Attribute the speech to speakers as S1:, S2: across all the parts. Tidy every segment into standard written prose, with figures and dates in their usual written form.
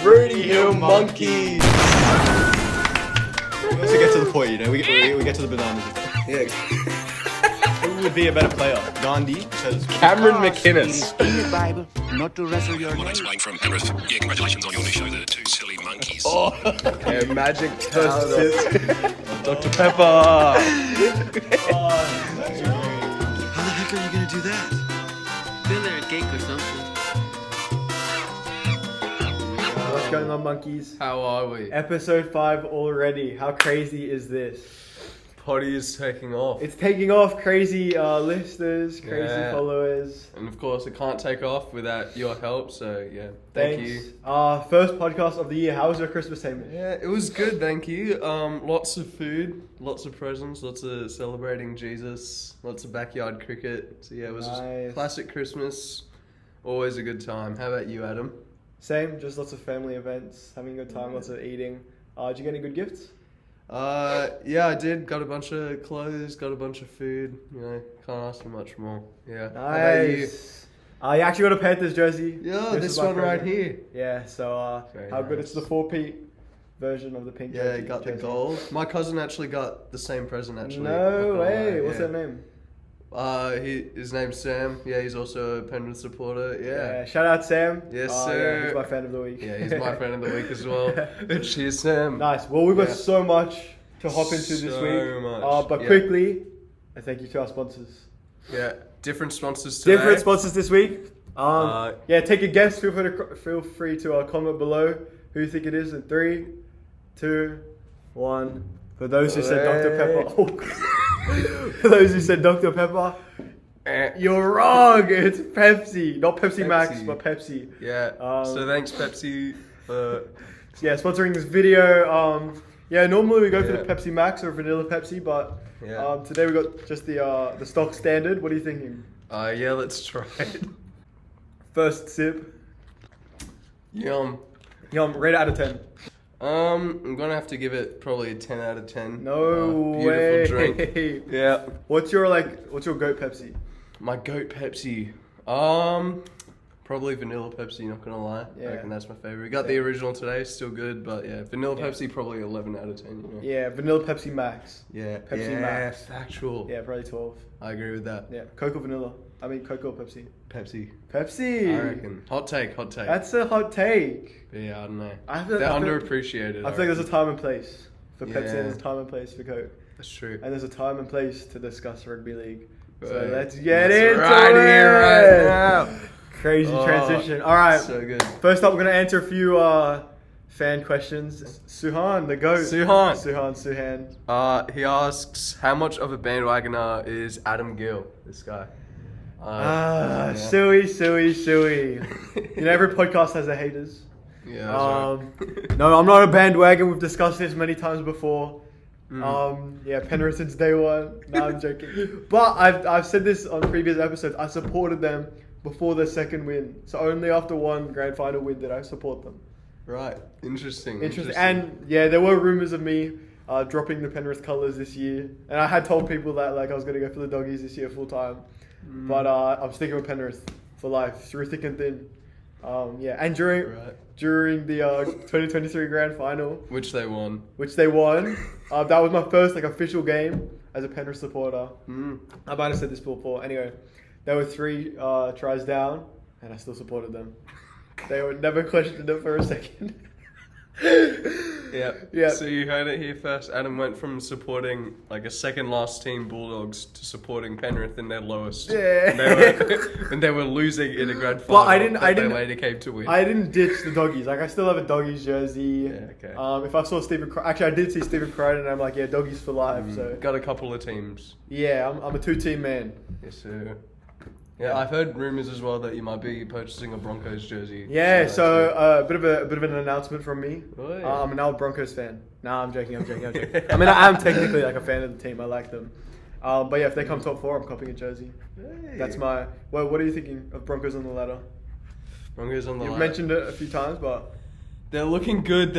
S1: Fruity Hill Monkeys.
S2: We also get to the point, you know. We get to the bananas.
S1: Yeah.
S2: Who would be a better player? Gandhi says
S1: Cameron McInnes.
S3: In the Bible, not to wrestle your
S4: My name's
S3: name.
S4: Wayne from Penrith. Yeah, congratulations on your new show, The Two Silly Monkeys.
S1: Yeah, magic powder. Dr. Pepper.
S3: How the heck are you gonna do that?
S5: Feel there a cake or something.
S6: What's going on, monkeys?
S1: How are we?
S6: Episode 5 already. How crazy is this?
S1: Potty is taking off.
S6: It's taking off. Crazy listeners, crazy
S1: Yeah.
S6: followers.
S1: And of course, it can't take off without your help, so yeah, thank
S6: Thanks.
S1: you.
S6: First podcast of the year. How was your Christmas time?
S1: Yeah, it was good, thank you. Lots of food, lots of presents, lots of celebrating Jesus, lots of backyard cricket. So yeah, it was just
S6: Nice.
S1: classic Christmas. Always a good time. How about you, Adam?
S6: Same, just lots of family events, having a good time, lots of eating. Did you get any good gifts?
S1: Yeah, I did. Got a bunch of clothes, got a bunch of food. You know, can't ask for much more. Yeah. How about you?
S6: Nice. You actually got a Panthers jersey.
S1: Yeah,
S6: This
S1: this
S6: is my
S1: one right
S6: present.
S1: here.
S6: Yeah, so
S1: Very
S6: how good?
S1: nice.
S6: It's the 4P version of the pink
S1: Yeah,
S6: jersey.
S1: got the gold. My cousin actually got the same present actually.
S6: No
S1: Not gonna
S6: way.
S1: lie,
S6: What's
S1: yeah.
S6: that name?
S1: His name's Sam. Yeah, he's also a Penrith supporter. Yeah.
S6: Shout out Sam.
S1: Yes,
S6: Yeah,
S1: sir.
S6: he's my fan of the week.
S1: Yeah, he's my friend of the week as well. Cheers, Sam.
S6: Nice. Well, we've got
S1: Yeah.
S6: so much to hop into this
S1: So
S6: week.
S1: much,
S6: But
S1: yeah.
S6: quickly, a thank you to our sponsors.
S1: Yeah, different sponsors today.
S6: Different sponsors this week.
S1: Uh,
S6: Yeah, take a guess. Feel free to comment below who you think it is in 3, 2, 1. For those who said Dr. Pepper. Oh. For those who said Dr. Pepper, you're wrong. It's Pepsi. Not Pepsi Max,
S1: Pepsi.
S6: but Pepsi.
S1: Yeah. So thanks, Pepsi.
S6: Yeah, sponsoring this video. Yeah, normally we go for the
S1: Yeah.
S6: Pepsi Max or vanilla Pepsi, but
S1: Yeah.
S6: today we got just the stock standard. What are you thinking?
S1: Yeah, let's try it.
S6: First sip.
S1: Yum.
S6: Yum, rate it out of 10.
S1: I'm gonna have to give it probably a 10 out of 10.
S6: No
S1: Beautiful
S6: way.
S1: drink. Yeah.
S6: What's your goat Pepsi?
S1: My goat Pepsi. Probably vanilla Pepsi, not gonna lie.
S6: Yeah.
S1: I reckon that's my favorite. We got the original today, still good, but yeah, vanilla Pepsi probably 11 out of 10. You know?
S6: Yeah, vanilla Pepsi Max.
S1: Yeah.
S6: Pepsi
S1: yeah,
S6: Max.
S1: Factual.
S6: Yeah, probably 12.
S1: I agree with that.
S6: Yeah, Coke or vanilla? Coke or Pepsi?
S1: Pepsi.
S6: Pepsi.
S1: I reckon. Hot take.
S6: That's a hot take.
S1: But yeah, I don't know.
S6: I feel-
S1: They're
S6: I feel-
S1: underappreciated.
S6: I feel like there's a time and place for Pepsi
S1: Yeah.
S6: and there's a time and place for Coke.
S1: That's true.
S6: And there's a time and place to discuss rugby league. So
S1: Right.
S6: let's get
S1: That's
S6: into
S1: right
S6: it.
S1: here, right now.
S6: Crazy
S1: Oh,
S6: transition. All right.
S1: So good.
S6: First up, we're gonna answer a few fan questions. Suhan, the goat. Suhan.
S1: He asks, how much of a bandwagoner is Adam Gill? This guy. Yeah.
S6: Suey. You know, every podcast has their haters.
S1: Yeah. That's right.
S6: No, I'm not a bandwagon. We've discussed this many times before.
S1: Mm.
S6: Yeah, Penrith since day one. No, I'm joking. But I've said this on previous episodes. I supported them before their second win. So only after one grand final win did I support them.
S1: Right. Interesting.
S6: And yeah, there were rumors of me dropping the Penrith colours this year, and I had told people that like I was gonna go for the doggies this year full time. But I'm sticking with Penrith for life through thick and thin. Yeah, and during the 2023 grand final,
S1: Which they won.
S6: which they won, that was my first like official game as a Penrith supporter. I might have said this before. Anyway, there were 3 tries down, and I still supported them. They would never questioned it for a second.
S1: Yeah.
S6: Yeah.
S1: So you heard it here first. Adam went from supporting like a second last team Bulldogs to supporting Penrith in their lowest.
S6: Yeah.
S1: And they were losing in a grand final.
S6: But I didn't-
S1: They later came to win.
S6: I didn't ditch the doggies. Like I still have a doggies jersey.
S1: Yeah, okay.
S6: If I saw actually I did see Stephen Crichton, and I'm like, yeah, doggies for life. So
S1: Got a couple of teams.
S6: yeah, I'm a 2-team man.
S1: Yes, sir. Yeah, I've heard rumors as well that you might be purchasing a Broncos jersey.
S6: Yeah,
S1: that's
S6: so
S1: it.
S6: a bit of an announcement from me.
S1: Oh, yeah.
S6: I'm now a Broncos fan. Nah, I'm joking. I mean, I am technically like a fan of the team. I like them. But yeah, if they come top 4, I'm copying a jersey.
S1: Hey.
S6: That's my. Well, what are you thinking of Broncos on the ladder?
S1: Broncos on the
S6: You've
S1: ladder.
S6: mentioned it a few times, but
S1: They're looking good.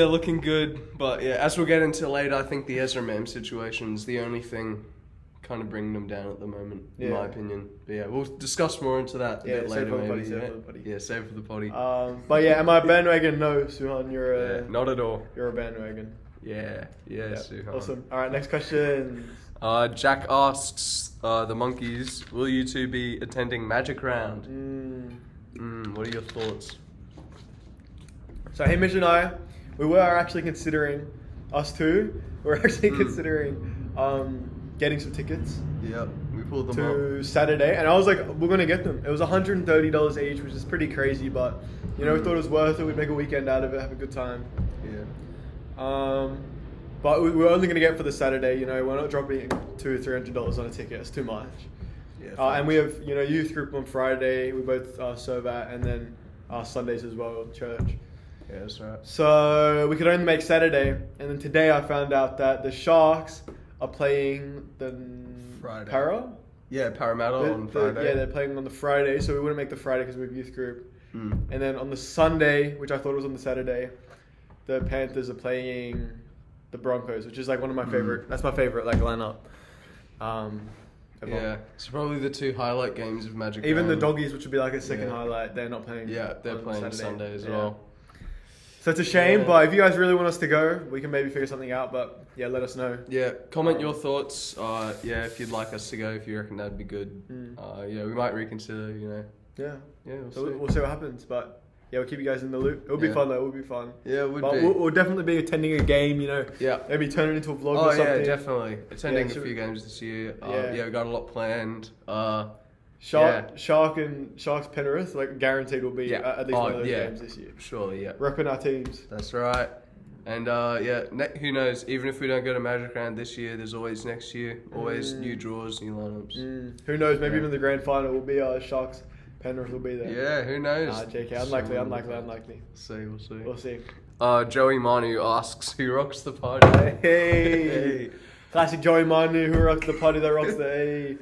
S1: But yeah, as we'll get into later, I think the Ezra Mam situation is the only thing kind of bringing them down at the moment, in
S6: Yeah.
S1: my opinion. But yeah, we'll discuss more into that a
S6: Yeah,
S1: bit
S6: save
S1: later,
S6: for the
S1: maybe.
S6: potty, save
S1: yeah.
S6: for the potty.
S1: Yeah, save for the potty.
S6: But yeah, am I a bandwagon? No, Suhan, you're a
S1: Not at all.
S6: you're a bandwagon.
S1: Yeah, Suhan.
S6: Awesome. All right, next question.
S1: Jack asks the monkeys, will you two be attending Magic Round? What are your thoughts?
S6: So Hamish and I, we were actually considering, us two, we're actually considering getting some tickets
S1: Yeah, we pulled them
S6: to Saturday, and I was like, we're gonna get them. It was $130 each, which is pretty crazy, but you know, we thought it was worth it. We'd make a weekend out of it, have a good time.
S1: Yeah.
S6: But we're only gonna get for the Saturday. You know, we're not dropping $200-300 on a ticket. It's too much.
S1: Yeah.
S6: And we have, you know, youth group on Friday. We both serve at, and then Sundays as well, church.
S1: Yeah, that's right.
S6: So we could only make Saturday, and then today I found out that the Sharks are playing the
S1: Friday.
S6: Para.
S1: Yeah, Parramatta on Friday.
S6: Yeah, they're playing on the Friday, so we wouldn't make the Friday because we have youth group.
S1: Mm.
S6: And then on the Sunday, which I thought was on the Saturday, the Panthers are playing the Broncos, which is like one of my favorite. That's my favorite like lineup. Ever.
S1: Yeah, it's probably the two highlight games of Magic
S6: Even the
S1: Round.
S6: Doggies, which would be like a second
S1: Yeah.
S6: highlight, they're not playing.
S1: Yeah, they're
S6: on
S1: playing Sunday as
S6: Yeah.
S1: well.
S6: So it's a shame,
S1: Yeah.
S6: but if you guys really want us to go, we can maybe figure something out. But yeah, let us know.
S1: Yeah, comment your thoughts. Yeah, if you'd like us to go, if you reckon that'd be good. Yeah, we might reconsider. You know.
S6: Yeah.
S1: Yeah, we'll
S6: So
S1: see.
S6: we'll see what happens. But yeah, we'll keep you guys in the loop. It'll be
S1: Yeah.
S6: fun though. It'll be fun.
S1: Yeah, it would
S6: But
S1: be.
S6: we'll definitely be attending a game. You know.
S1: Yeah.
S6: Maybe turn it into a vlog
S1: Oh
S6: or something.
S1: yeah, definitely. Attending
S6: Yeah,
S1: a few games this year.
S6: Yeah.
S1: Yeah, we got a lot planned.
S6: Sharks Penrith, like guaranteed will be
S1: Yeah.
S6: at least one of those
S1: yeah.
S6: games this year.
S1: Surely, yeah.
S6: Repping our teams.
S1: That's right. And yeah, who knows? Even if we don't go to Magic Round this year, there's always next year. Always new draws, new lineups.
S6: Who knows? Maybe
S1: Yeah.
S6: even the grand final will be Sharks. Penrith will be there.
S1: Yeah, who knows?
S6: JK, unlikely.
S1: We'll see.
S6: We'll see.
S1: Joey Manu asks, who rocks the party?
S6: Hey. Classic Joey Manu, who rocks the party that rocks the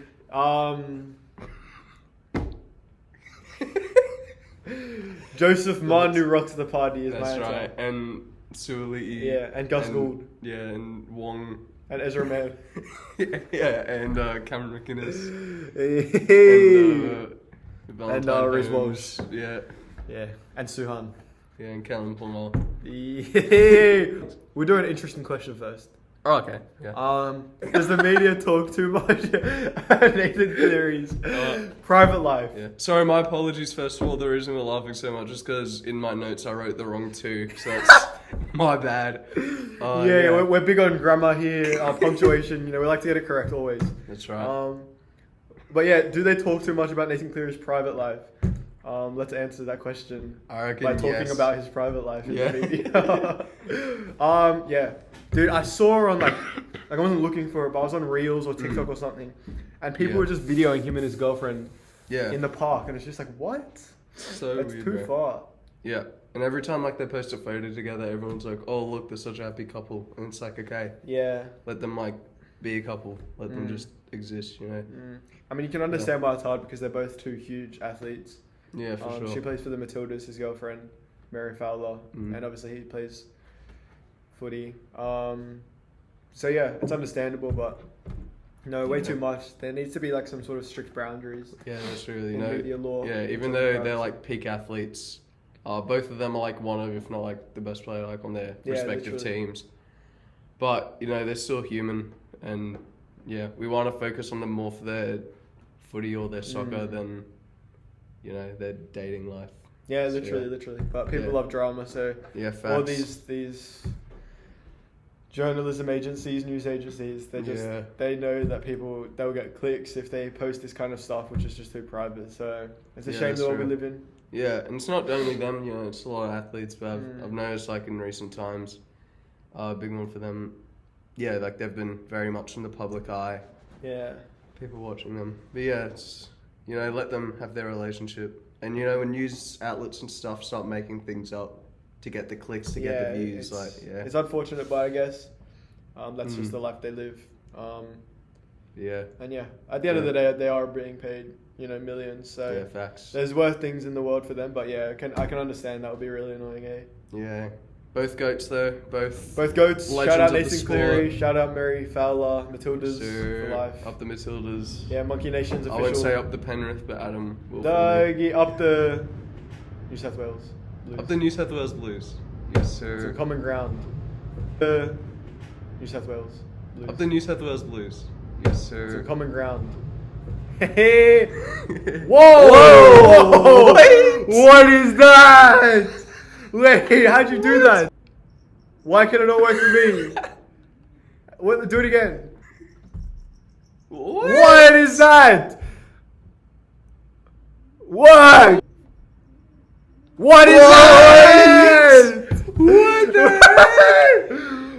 S6: Joseph Manu rocks the party is my
S1: That's
S6: answer.
S1: right. And Suoli'i.
S6: Yeah, and Gus Gould.
S1: Yeah, and Wong.
S6: And Ezra Mann.
S1: Yeah, and Cameron McInnes.
S6: Hey.
S1: Valentine
S6: Reece
S1: Holmes.
S6: Walsh.
S1: Yeah.
S6: Yeah, and Suhan.
S1: Yeah, and Callum Plummer.
S6: We're doing an interesting question first.
S1: Oh, okay. Yeah.
S6: Does the media talk too much about Nathan Cleary's private life?
S1: Yeah. Sorry, my apologies. First of all, the reason we're laughing so much is because in my notes I wrote the wrong two, so that's my bad.
S6: Yeah, we're big on grammar here, punctuation. You know, we like to get it correct always.
S1: That's right.
S6: But yeah, do they talk too much about Nathan Cleary's private life? Let's answer that question
S1: I reckon
S6: by talking
S1: yes.
S6: about his private life in
S1: Yeah.
S6: the media. Yeah, dude, I saw on I wasn't looking for it, but I was on Reels or TikTok or something, and people
S1: Yeah.
S6: were just videoing him and his girlfriend
S1: Yeah.
S6: in the park, and it's just like, what?
S1: So
S6: That's
S1: weird,
S6: too
S1: bro.
S6: far.
S1: Yeah. And every time like they post a photo together, everyone's like, "Oh, look, they're such a happy couple," and it's like, okay,
S6: Yeah.
S1: let them like be a couple, let them just exist, you know?
S6: I mean, you can understand why it's hard because they're both two huge athletes.
S1: Yeah, for sure.
S6: She plays for the Matildas, his girlfriend, Mary Fowler, and obviously he plays footy. So yeah, it's understandable, but no, way too much. There needs to be like some sort of strict boundaries.
S1: Yeah, that's really
S6: in media law.
S1: Yeah, even though they're like peak athletes, both of them are like one of, if not like the best player like on their
S6: Yeah,
S1: respective
S6: literally.
S1: teams. But you know they're still human, and yeah, we want to focus on them more for their footy or their soccer than you know their dating life.
S6: Yeah,
S1: So,
S6: literally. But people
S1: Yeah.
S6: love drama, so
S1: Yeah, facts.
S6: all these journalism agencies, news agencies,
S1: Yeah.
S6: they know that they'll get clicks if they post this kind of stuff, which is just too private. So it's a
S1: Yeah,
S6: shame
S1: that's
S6: the world we
S1: true.
S6: live in.
S1: Yeah, and it's not only them, you know, it's a lot of athletes, but I've noticed like in recent times, a big one for them, yeah, like they've been very much in the public eye,
S6: Yeah.
S1: people watching them. But yeah, it's, you know, let them have their relationship. And you know, when news outlets and stuff start making things up to get the clicks, to get the views, like, yeah.
S6: It's unfortunate, but I guess that's just the life they live.
S1: Yeah,
S6: And yeah, at the end of the day, they are being paid, you know, millions. So
S1: yeah, facts.
S6: there's worse things in the world for them. But yeah, I can understand that would be really annoying, eh?
S1: Yeah, Both goats though. Both.
S6: Both goats.
S1: Legends
S6: Shout out
S1: of the
S6: Nathan
S1: sport.
S6: Cleary. Shout out Mary Fowler. Matildas
S1: So,
S6: for life.
S1: up the Matildas.
S6: Yeah, Monkey Nation's
S1: I
S6: official.
S1: wouldn't say up the Penrith, but Adam will. for me.
S6: Doggy up the New South Wales. Blues.
S1: Up the New South Wales Blues. Yes, sir.
S6: Some common ground. The New South Wales. Blues.
S1: Up the New South Wales Blues. Yes, sir.
S6: Some common ground. Hey! Whoa!
S1: Whoa! Wait!
S6: What is that? Wait, how'd you do that? Why can it not work for me? What? Do it again. What is that? What? What is that? What the heck?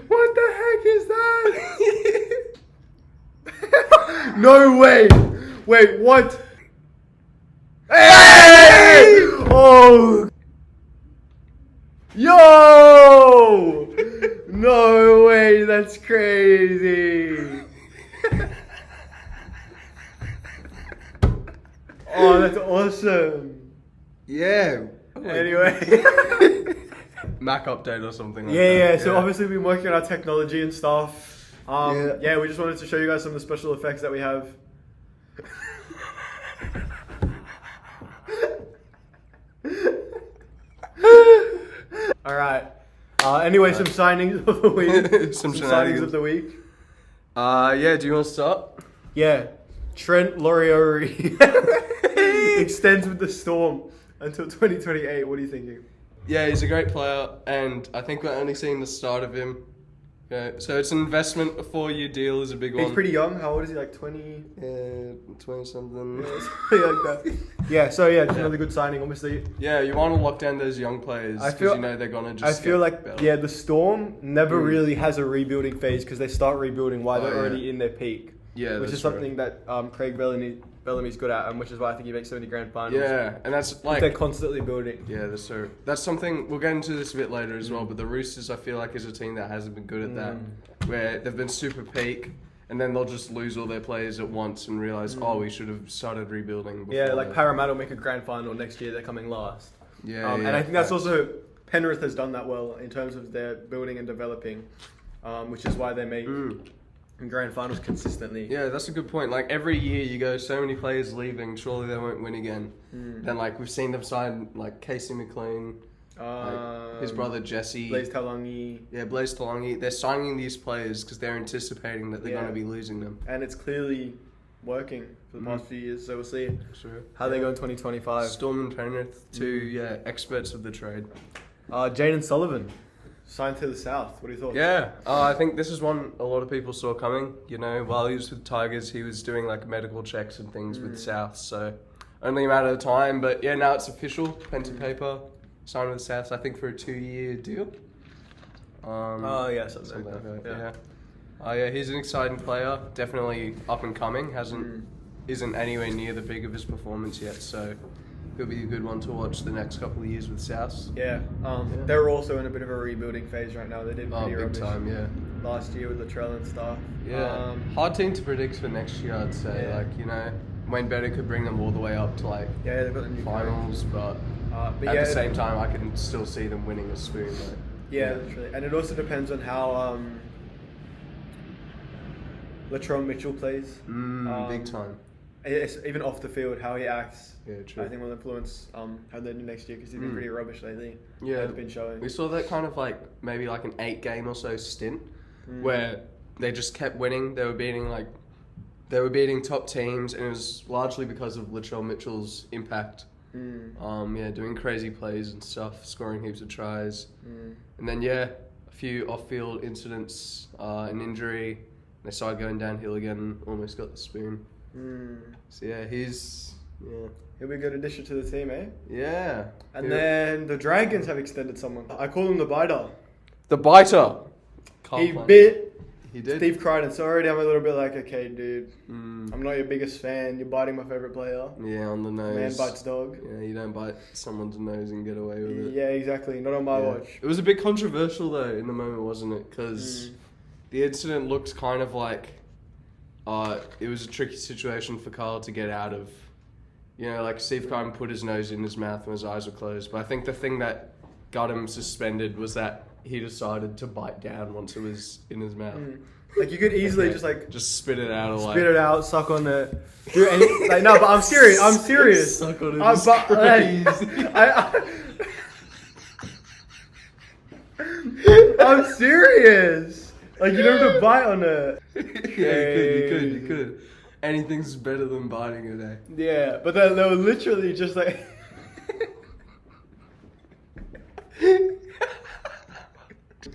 S6: What the heck is that? No way. Wait, what? Hey! Oh. Yo! No way, that's crazy. Oh, that's awesome.
S1: Yeah.
S6: Anyway.
S1: Mac update or something like
S6: Yeah,
S1: that.
S6: so obviously we've been working on our technology and stuff.
S1: Yeah.
S6: Yeah, we just wanted to show you guys some of the special effects that we have. Alright. Anyway, some signings of the week.
S1: Some
S6: signings
S1: shenanigans.
S6: of the week.
S1: Yeah, do you want to start?
S6: Yeah. Trent Laurieri extends with the Storm until 2028. What are you thinking?
S1: Yeah, he's a great player, and I think we're only seeing the start of him. Yeah, so it's an investment. A 4-year deal is a big one.
S6: He's pretty young. How old is he? Like 20?
S1: 20 something.
S6: Something like that. Yeah, so yeah, just another good signing, obviously.
S1: Yeah, you want to lock down those young players
S6: I
S1: because
S6: feel-
S1: you know they're gonna
S6: I
S1: just.
S6: feel
S1: get
S6: like,
S1: better.
S6: yeah, the Storm never really has a rebuilding phase because they start rebuilding while they're
S1: Oh, yeah.
S6: already in their peak.
S1: Yeah,
S6: which
S1: that's
S6: is something that Craig Bellamy's good at, and which is why I think he makes so many grand finals.
S1: Yeah, and that's like.
S6: They're constantly building.
S1: Yeah, that's something we'll get into this a bit later as well. But the Roosters, I feel like, is a team that hasn't been good at that, where they've been super peak, and then they'll just lose all their players at once and realize, oh, we should have started rebuilding. Before
S6: Yeah, like
S1: that.
S6: Parramatta will make a grand final next year. They're coming last.
S1: Yeah,
S6: And I think that's also Penrith has done that well in terms of their building and developing, which is why they make grand finals consistently.
S1: Yeah, that's a good point. Like every year, you go, so many players leaving, surely they won't win again. Then like we've seen them sign like Casey McLean, like, his brother Jesse,
S6: Blaze Talangi,
S1: yeah, Blaze Talangi. They're signing these players because they're anticipating that they're
S6: Yeah.
S1: going to be losing them.
S6: and it's clearly working for the past few years. So we'll see
S1: Sure.
S6: how they go in 2025.
S1: Storm and Penrith, two experts of the trade.
S6: Jaden Sullivan signed to the South. What are your thoughts?
S1: Yeah, I think this is one a lot of people saw coming. You know, while he was with Tigers, he was doing like medical checks and things with South, so only a matter of time. But yeah, now it's official, pen to paper, signed with South. I think for a 2-year deal.
S6: Yeah, something
S1: Something
S6: like
S1: like
S6: that.
S1: that. Yeah. Yeah, he's an exciting player. Definitely up and coming. Isn't anywhere near the peak of his performance yet. So he'll be a good one to watch the next couple of years with South.
S6: Yeah. They're also in a bit of a rebuilding phase right now. They did
S1: Oh,
S6: pretty
S1: big
S6: rubbish
S1: time, yeah.
S6: last year with Latrell and stuff.
S1: Yeah, hard team to predict for next year, I'd say.
S6: Yeah.
S1: Like, you know, Wayne Better could bring them all the way up to like
S6: Yeah, they've got the new
S1: finals, but
S6: but
S1: at
S6: yeah,
S1: the same time, I can still see them winning a spoon. Like,
S6: yeah, literally. And it also depends on how Latrell Mitchell plays.
S1: big time.
S6: It's even off the field, how he acts.
S1: Yeah, true.
S6: I think will influence how they do next year because he's been pretty rubbish lately.
S1: Yeah,
S6: They've been showing.
S1: we saw that kind of like maybe like an 8-game or so stint where they just kept winning. They were beating top teams, and it was largely because of Latrell Mitchell's impact. Doing crazy plays and stuff, scoring heaps of tries, and then a few off-field incidents, an injury. They started going downhill again, almost got the spoon. So yeah,
S6: He'll be a good addition to the team, eh?
S1: yeah.
S6: And then the Dragons have extended someone. I call him the biter.
S1: The biter.
S6: He bit
S1: He did.
S6: Steve Crichton. So already I'm a little bit like, okay, dude, I'm not your biggest fan. You're biting my favorite player.
S1: Yeah, on the nose.
S6: Man bites dog.
S1: Yeah, you don't bite someone's nose and get away with it.
S6: Yeah, exactly. Not on my watch.
S1: It was a bit controversial though in the moment, wasn't it? Because the incident looked kind of like it was a tricky situation for Carl to get out of. You know, like Steve Crichton put his nose in his mouth when his eyes were closed. But I think the thing that got him suspended was that he decided to bite down once it was in his mouth.
S6: Like you could easily just like
S1: Just spit it out, or like
S6: spit it out, suck on it. Do any, like no, but I'm serious. I'm serious.
S1: Suck on it.
S6: I'm,
S1: It's
S6: but, like,
S1: crazy.
S6: I'm serious. Like you don't have to bite on it.
S1: Yeah, you could. Anything's better than biting it, eh?
S6: Yeah, but then they were literally just like.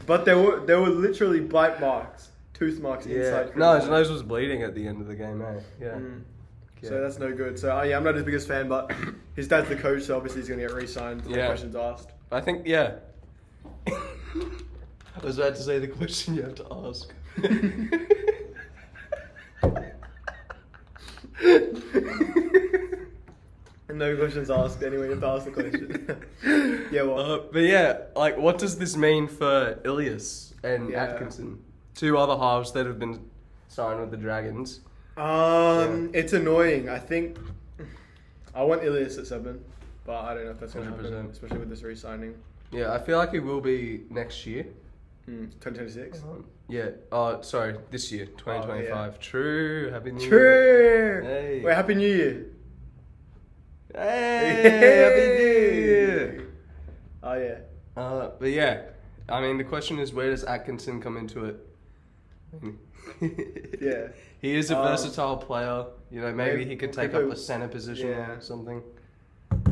S6: But there were literally bite marks, tooth marks inside.
S1: No, his nose was bleeding at the end of the game, eh? Yeah.
S6: So that's no good. So yeah, I'm not his biggest fan, but his dad's the coach, so obviously he's gonna get re-signed. No
S1: Yeah.
S6: questions asked.
S1: I think, yeah. I was about to say the question you have to ask.
S6: No questions asked. Anyway, you have to ask the question. Yeah, well.
S1: But yeah, like, what does this mean for Ilias and
S6: Yeah.
S1: Atkinson? Two other halves that have been signed with the Dragons.
S6: It's annoying. I think I want Ilias at 7, but I don't know if that's gonna happen,
S1: 100%.
S6: especially with this re-signing.
S1: Yeah, I feel like it will be next year.
S6: 2026.
S1: Yeah. Sorry, this year, 2025. True. Happy New Year.
S6: True.
S1: Hey.
S6: Wait, Happy New Year.
S1: Hey, Happy New Year.
S6: Oh yeah.
S1: But yeah, I mean, the question is, where does Atkinson come into it?
S6: Yeah.
S1: He is a versatile player. You know, maybe he could take up
S6: Maybe-
S1: a center position
S6: yeah.
S1: or something.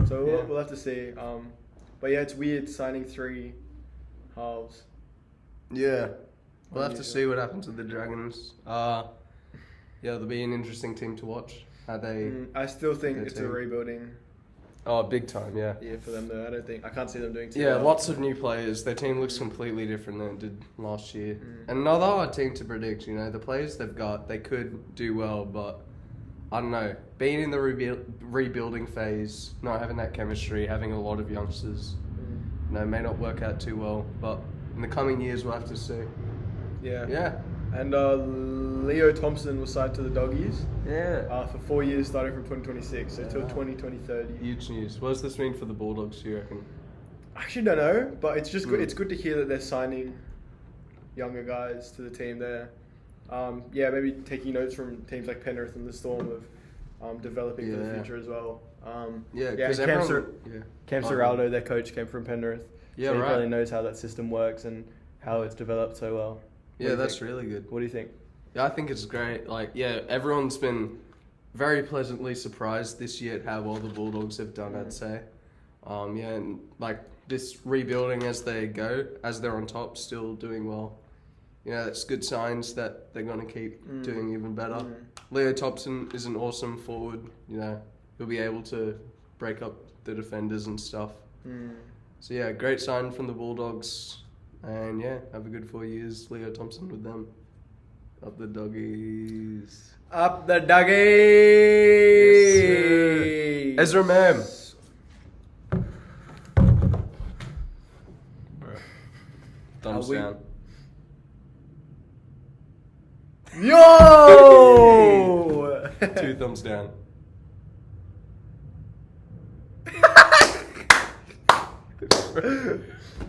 S6: So
S1: Yeah.
S6: we'll have to see. But yeah, it's weird signing 3 halves.
S1: Yeah. We'll have to
S6: Unusual.
S1: see what happens with the Dragons. Yeah, they'll be an interesting team to watch. How they...
S6: I still think
S1: Good
S6: it's a
S1: team.
S6: rebuilding
S1: Oh, big time, yeah.
S6: year for them though. I can't see them doing too
S1: Yeah,
S6: well.
S1: lots of new players. Their team looks completely different than it did last year. And another hard team to predict, you know. The players they've got, they could do well, but I don't know. Being in the rebuilding phase, not having that chemistry, having a lot of youngsters, you know, may not work out too well. But in the coming years, we'll have to see.
S6: Yeah.
S1: Yeah.
S6: And Leo Thompson was signed to the Doggies
S1: Yeah.
S6: for 4 years starting from 2026, so till 2030.
S1: Huge news. What does this mean for the Bulldogs, do you reckon?
S6: I actually don't know, but it's just good. It's good to hear that they're signing younger guys to the team there. Yeah, maybe taking notes from teams like Penrith and the Storm of developing for the
S1: Yeah.
S6: future as well.
S1: Yeah,
S6: yeah,
S1: because
S6: Cam,
S1: everyone...
S6: Cam Serraldo, their coach, came from Penrith.
S1: Yeah,
S6: so he
S1: right.
S6: probably knows how that system works and how it's developed so well. What do
S1: Yeah,
S6: you
S1: that's
S6: think?
S1: really good.
S6: What do you think?
S1: Yeah, I think it's great. Like, yeah, everyone's been very pleasantly surprised this year at how well the Bulldogs have done, I'd say. Yeah, and like this rebuilding as they go, as they're on top, still doing well. You know, that's good signs that they're going to keep doing even better. Leo Thompson is an awesome forward. You know, he'll be able to break up the defenders and stuff. So yeah, great sign from the Bulldogs. And yeah, have a good 4 years, Leo Thompson, with them. Up the Doggies.
S6: Up the Doggies!
S1: Ezra Mam. Thumbs
S6: we-
S1: down.
S6: Yo!
S1: 2 thumbs down.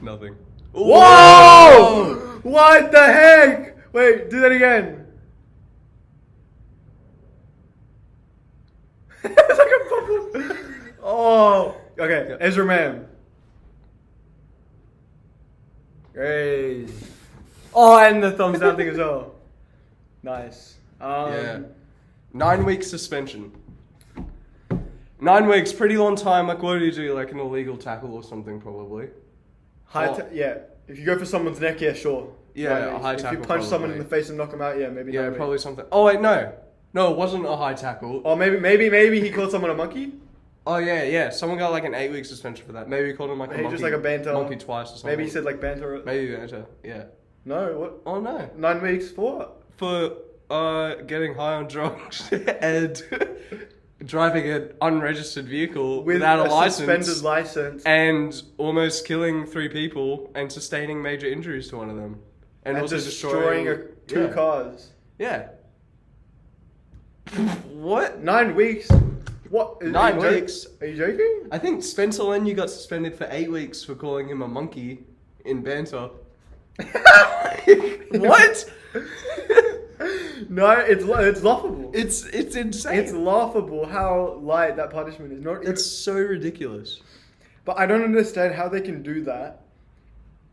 S1: Nothing.
S6: Whoa! What the heck? Wait, do that again. It's like a bubble. Oh, okay. Ezra Mam. Great. Oh, and the thumbs down thing as well. Nice.
S1: Yeah. 9 weeks suspension. 9 weeks, pretty long time. Like, what do you do? Like an illegal tackle or something, probably.
S6: Yeah. If you go for someone's neck, yeah, sure.
S1: Yeah,
S6: Right,
S1: a high
S6: if
S1: tackle,
S6: you punch someone in
S1: probably.
S6: the face and knock them out, yeah, maybe.
S1: Yeah,
S6: 9 weeks.
S1: probably something. Oh wait, no, it wasn't a high tackle.
S6: Or maybe he called someone a monkey.
S1: Oh yeah. Someone got like an 8-week suspension for that. Maybe he called him like a
S6: Maybe
S1: monkey.
S6: just like a banter.
S1: Monkey twice or something.
S6: Maybe he said like banter.
S1: Maybe banter. Yeah.
S6: No, what?
S1: Oh no.
S6: 9 weeks for what?
S1: For getting high on drugs and driving an unregistered vehicle
S6: With
S1: without a license.
S6: suspended license.
S1: And almost killing 3 people and sustaining major injuries to one of them. And also
S6: destroying two
S1: yeah.
S6: cars.
S1: Yeah. What?
S6: 9 weeks? What?
S1: 9 weeks?
S6: Are you joking?
S1: I think Spencer Leniu got suspended for 8 weeks for calling him a monkey in banter. What?
S6: No, it's laughable.
S1: It's insane.
S6: It's laughable how light that punishment is. Not
S1: It's so ridiculous.
S6: But I don't understand how they can do that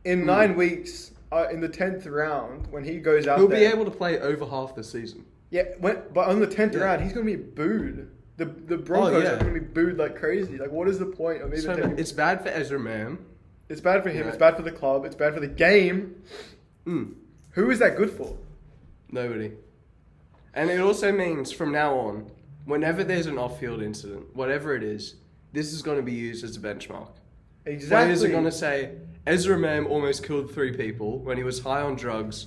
S6: in 9 weeks. In the 10th round, when he goes out
S1: He'll
S6: there,
S1: be able to play over half the season.
S6: yeah. But on the 10th
S1: Yeah.
S6: round, he's going to be booed. The Broncos
S1: yeah.
S6: are going to be booed like crazy. Like, what is the point of even
S1: So
S6: taking?
S1: it's bad for Ezra Mam.
S6: It's bad for him.
S1: Yeah.
S6: It's bad for the club. It's bad for the game.
S1: Mm.
S6: Who is that good for?
S1: Nobody. And it also means from now on, whenever there's an off-field incident, whatever it is, this is going to be used as a benchmark.
S6: Exactly.
S1: Players are going to say, Ezra Mam almost killed 3 people when he was high on drugs,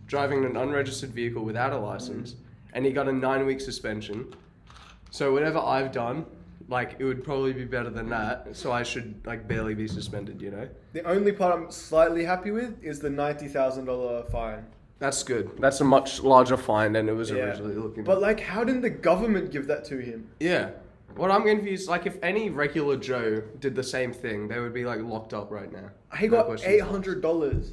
S1: driving an unregistered vehicle without a license, and he got a 9-week suspension. So whatever I've done, like, it would probably be better than that, so I should, like, barely be suspended, you know?
S6: The only part I'm slightly happy with is the $90,000 fine.
S1: That's good. That's a much larger fine than it was
S6: Yeah.
S1: originally looking
S6: But like, how didn't the government give that to him?
S1: Yeah. What I'm confused, like, if any regular Joe did the same thing, they would be, like, locked up right now.
S6: He
S1: No
S6: got
S1: questions
S6: $800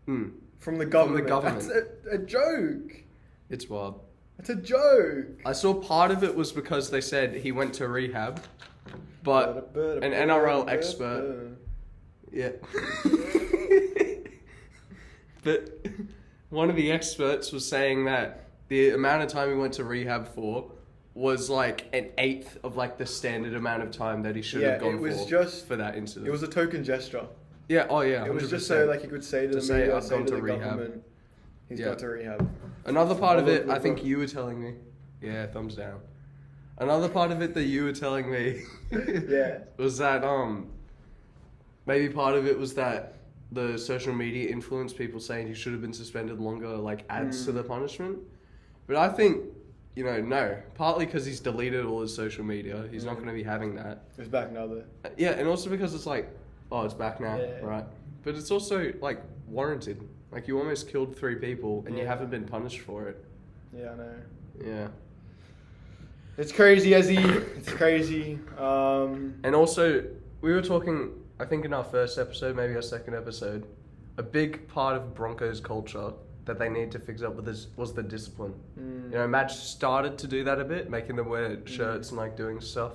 S1: Hmm.
S6: from the government.
S1: government.
S6: That's a joke.
S1: It's wild.
S6: That's a joke.
S1: I saw part of it was because they said he went to rehab, but an NRL expert, yeah. But one of the experts was saying that the amount of time he went to rehab for was like an eighth of like the standard amount of time that he should have gone
S6: it was
S1: for
S6: just
S1: for that incident.
S6: It was a token gesture.
S1: yeah, oh yeah, 100%.
S6: It was just so like he could say to the
S1: say,
S6: media,
S1: "I've
S6: say
S1: gone
S6: to
S1: to
S6: the
S1: rehab."
S6: government, he's
S1: Yeah.
S6: got to rehab.
S1: Another part of it,
S6: Look,
S1: I think
S6: look.
S1: you were telling me. Yeah, thumbs down. Another part of it that you were telling me
S6: Yeah.
S1: was that maybe part of it was that the social media influence people saying he should have been suspended longer like adds to the punishment. But I think, no. Partly because he's deleted all his social media. He's not going to be having that.
S6: It's back now though.
S1: Yeah, and also because it's like, oh, it's back now,
S6: Yeah.
S1: right? But it's also like warranted. Like you almost killed 3 people and you
S6: Yeah.
S1: haven't been punished for it.
S6: Yeah, I know.
S1: Yeah.
S6: It's crazy, Ezzy. It's crazy.
S1: And also, we were talking, I think in our first episode, maybe our second episode, a big part of Broncos culture that they need to fix up with was the discipline. Madge started to do that a bit, making them wear shirts and like doing stuff,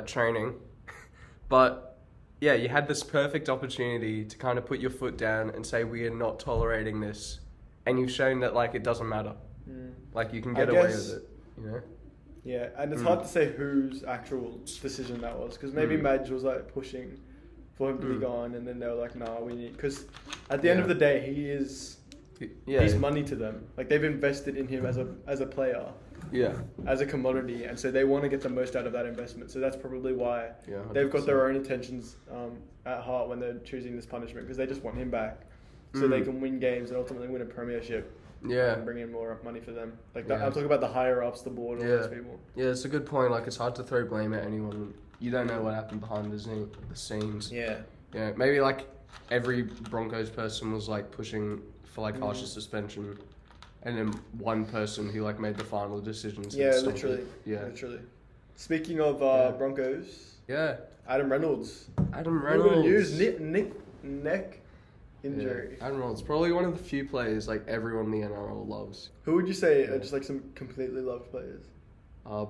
S1: training. But yeah, you had this perfect opportunity to kind of put your foot down and say we are not tolerating this, and you've shown that like it doesn't matter. Like you can get away
S6: guess-
S1: with it,
S6: Yeah, and it's hard to say whose actual decision that was, because maybe Madge was like pushing for him to be gone, and then they were like, "Nah, we need." Because at the end of the day, he's money to them. Like they've invested in him as a player,
S1: Yeah.
S6: as a commodity, and so they want to get the most out of that investment. So that's probably why
S1: Yeah,
S6: they've got
S1: 100%.
S6: their own intentions at heart when they're choosing this punishment, because they just want him back, so they can win games and ultimately win a premiership.
S1: Yeah.
S6: And bring in more money for them. Like
S1: Yeah.
S6: I'm talking about the higher ups, the board, all those people.
S1: Yeah, it's a good point. Like, it's hard to throw blame at anyone. You don't know what happened behind the scenes.
S6: Yeah.
S1: Yeah, maybe like every Broncos person was like pushing for like harsher suspension, and then one person who like made the final decisions.
S6: Yeah, literally.
S1: Yeah.
S6: Literally. Speaking of Broncos,
S1: Yeah.
S6: Adam Reynolds.
S1: Adam
S6: Reynolds.
S1: Reynolds.
S6: News, neck injury.
S1: Yeah. Adam Reynolds, probably one of the few players like everyone in the NRL loves.
S6: Who would you say are just like some completely loved players?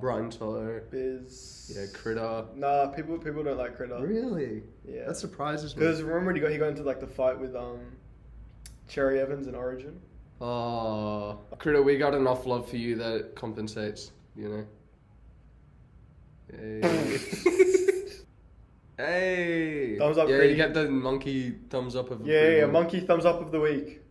S1: Brian Toto.
S6: Biz.
S1: Yeah, Critter.
S6: Nah, people don't like Critter.
S1: Really?
S6: Yeah.
S1: That surprises me.
S6: Because remember he got into like the fight with Cherry Evans in Origin.
S1: Oh, Critter, we got enough love for you that it compensates, Hey. Hey.
S6: Thumbs up,
S1: Yeah,
S6: Critty.
S1: you get the monkey thumbs up of
S6: Yeah, monkey thumbs up of the week.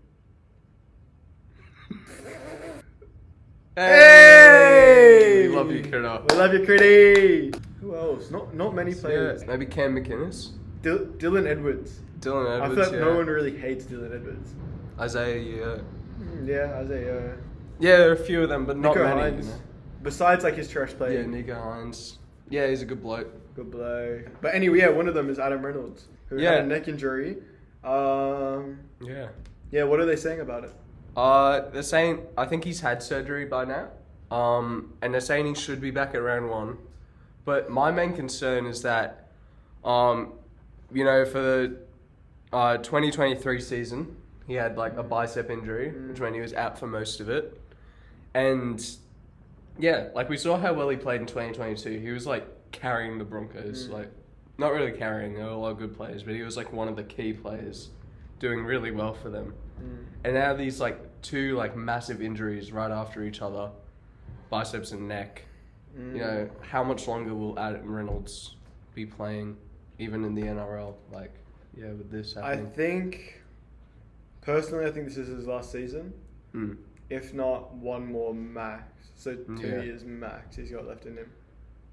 S1: Hey! We love you, Critter.
S6: We love you, Critty. Who else? Not many
S1: Yeah,
S6: players.
S1: maybe Cam McInnes,
S6: Dylan Edwards.
S1: Dylan
S6: I
S1: Edwards.
S6: feel like no one really hates Dylan Edwards.
S1: Isaiah.
S6: Yeah, Isaiah.
S1: Yeah, there are a few of them, but not
S6: Nico
S1: many.
S6: Hines. Besides like his trash play.
S1: Yeah, Nico Hines. Yeah, he's a good bloke.
S6: Good blow. But anyway, yeah, one of them is Adam Reynolds, who
S1: Yeah.
S6: had a neck injury.
S1: Yeah.
S6: Yeah, what are they saying about it?
S1: They're saying I think he's had surgery by now. And they're saying he should be back at round 1. But my main concern is that, for 2023 season, he had like a bicep injury, which meant he was out for most of it. And yeah, like we saw how well he played in 2022. He was like carrying the Broncos, like not really carrying. There were a lot of good players, but he was like one of the key players, doing really well for them. And now these like two like massive injuries right after each other, biceps and neck. You know, how much longer will Adam Reynolds be playing, even in the NRL? Like, yeah, with this happening.
S6: Personally, I think this is his last season.
S1: Mm.
S6: If not, one more max. So 2
S1: Yeah.
S6: years max he's got left in him.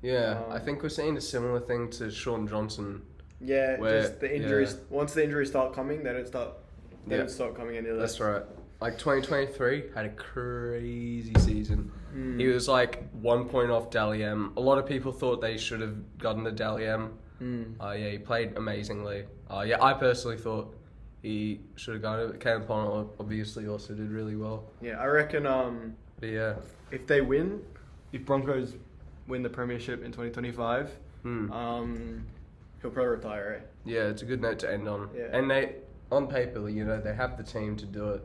S1: Yeah, I think we're seeing a similar thing to Sean Johnson.
S6: Yeah,
S1: Where-
S6: just the injuries. Once the injuries start coming, they don't stop coming any less.
S1: That's right. Like 2023 had a crazy season. He was like 1 point off Dally M. A lot of people thought they should have gotten the Dally M. Yeah, he played amazingly. Yeah, I personally thought he should have gotten it. Cam Ponnell obviously also did really well.
S6: Yeah, I reckon
S1: But yeah,
S6: if they win, if Broncos win the premiership in 2025, he'll probably retire.
S1: yeah, it's a good note to end on.
S6: Yeah.
S1: And they, on paper, you know, they have the team to do it.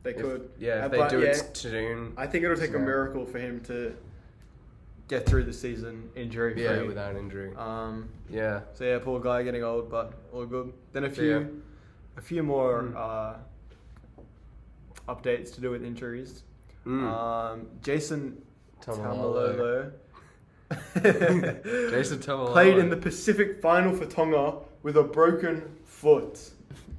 S6: They could.
S1: If they
S6: but
S1: do
S6: yeah,
S1: it soon.
S6: I think it'll take a
S1: So-
S6: miracle for him to get through the season injury free.
S1: Yeah, without injury. Yeah.
S6: So yeah, poor guy getting old, but all good. Then a few more updates to do with injuries. Jason Taumalolo
S1: Jason Taumalolo
S6: played in the Pacific Final for Tonga with a broken foot.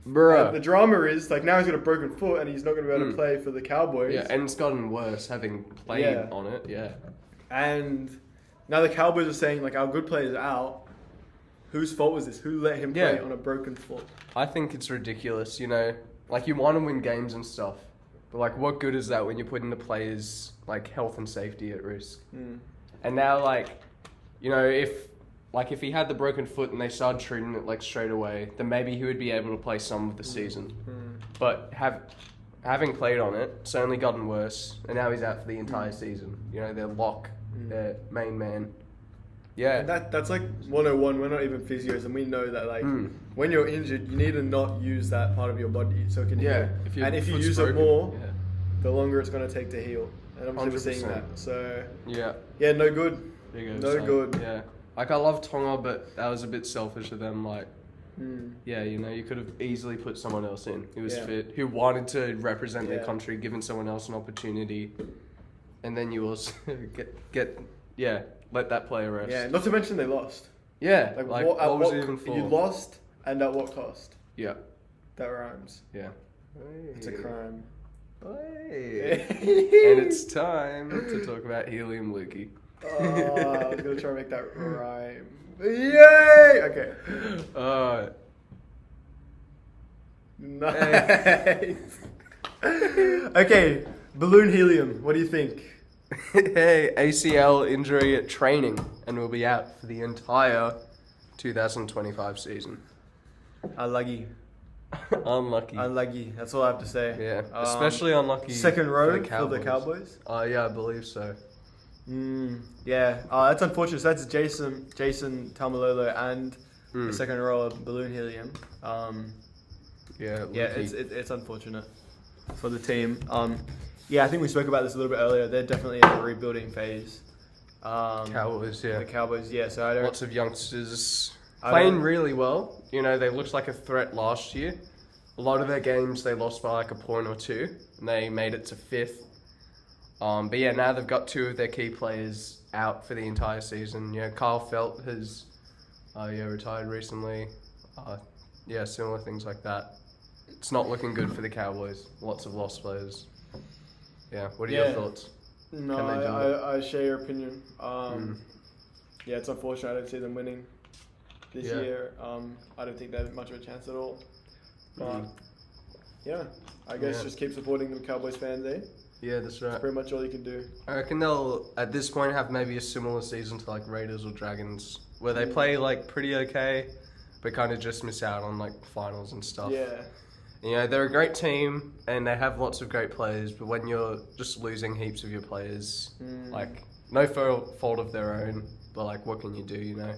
S1: Bruh.
S6: The drama is like now he's got a broken foot and he's not going to be able to play for the Cowboys.
S1: Yeah, and it's gotten worse having played on it. Yeah.
S6: And now the Cowboys are saying like our good player's out. Whose fault was this? Who let him play on a broken foot?
S1: I think it's ridiculous, you know. Like you want to win games and stuff, but like what good is that when you're putting the players' like health and safety at risk? And now like, you know, if he had the broken foot and they started treating it like straight away, then maybe he would be able to play some of the season. But having played on it, it's only gotten worse, and now he's out for the entire season. You know, their lock, their main man. Yeah.
S6: And that's like 101. We're not even physios, and we know that like when you're injured, you need to not use that part of your body so it can heal.
S1: If
S6: If you use it more, the longer it's going to take to heal. And obviously we're seeing
S1: 100%.
S6: that. So
S1: yeah,
S6: no good.
S1: There you go,
S6: No
S1: son.
S6: good.
S1: Yeah. Like I love Tonga, but that was a bit selfish of them. Like, yeah, you know, you could have easily put someone else in who was fit, who wanted to represent their country, given someone else an opportunity, and then you also let that player rest.
S6: Yeah, not to mention they lost.
S1: Yeah.
S6: Like,
S1: Like,
S6: what
S1: was it even for?
S6: You lost, and at what cost?
S1: Yeah.
S6: That rhymes.
S1: Yeah.
S6: It's a crime.
S1: Hey. And it's time to talk about Helium Lukey.
S6: Oh, I was gonna try to make that rhyme. Yay! Okay. Nice. Okay, balloon helium. What do you think?
S1: Hey, ACL injury at training and will be out for the entire 2025 season.
S6: Unlucky.
S1: Unlucky.
S6: Unlucky. That's all I have to say.
S1: Yeah, especially unlucky.
S6: Second row
S1: for the
S6: Cowboys.
S1: Yeah, I believe so.
S6: Yeah, that's unfortunate. So that's Jason Taumalolo and the second row of balloon helium.
S1: Yeah,
S6: it's unfortunate for the team. Yeah, I think we spoke about this a little bit earlier. They're definitely in a rebuilding phase.
S1: Cowboys, yeah.
S6: The Cowboys, yeah. So I don't.
S1: Lots of youngsters playing really well. You know, they looked like a threat last year. A lot of their games they lost by like a point or two, and they made it to 5th. But yeah, now they've got 2 of their key players out for the entire season. Yeah, Kyle Felt has retired recently. Similar things like that. It's not looking good for the Cowboys. Lots of lost players. Yeah, what are your thoughts?
S6: No,
S1: Can they do
S6: I share your opinion. Yeah, it's unfortunate I don't see them winning this year. I don't think they have much of a chance at all. But yeah, I guess just keep supporting the Cowboys fans, eh?
S1: Yeah, that's right.
S6: Pretty much all you can do.
S1: I reckon they'll, at this point, have maybe a similar season to like Raiders or Dragons, where they play like pretty okay, but kind of just miss out on like finals and stuff.
S6: Yeah.
S1: You know, they're a great team and they have lots of great players, but when you're just losing heaps of your players, like no fault of their own, but like what can you do, you know,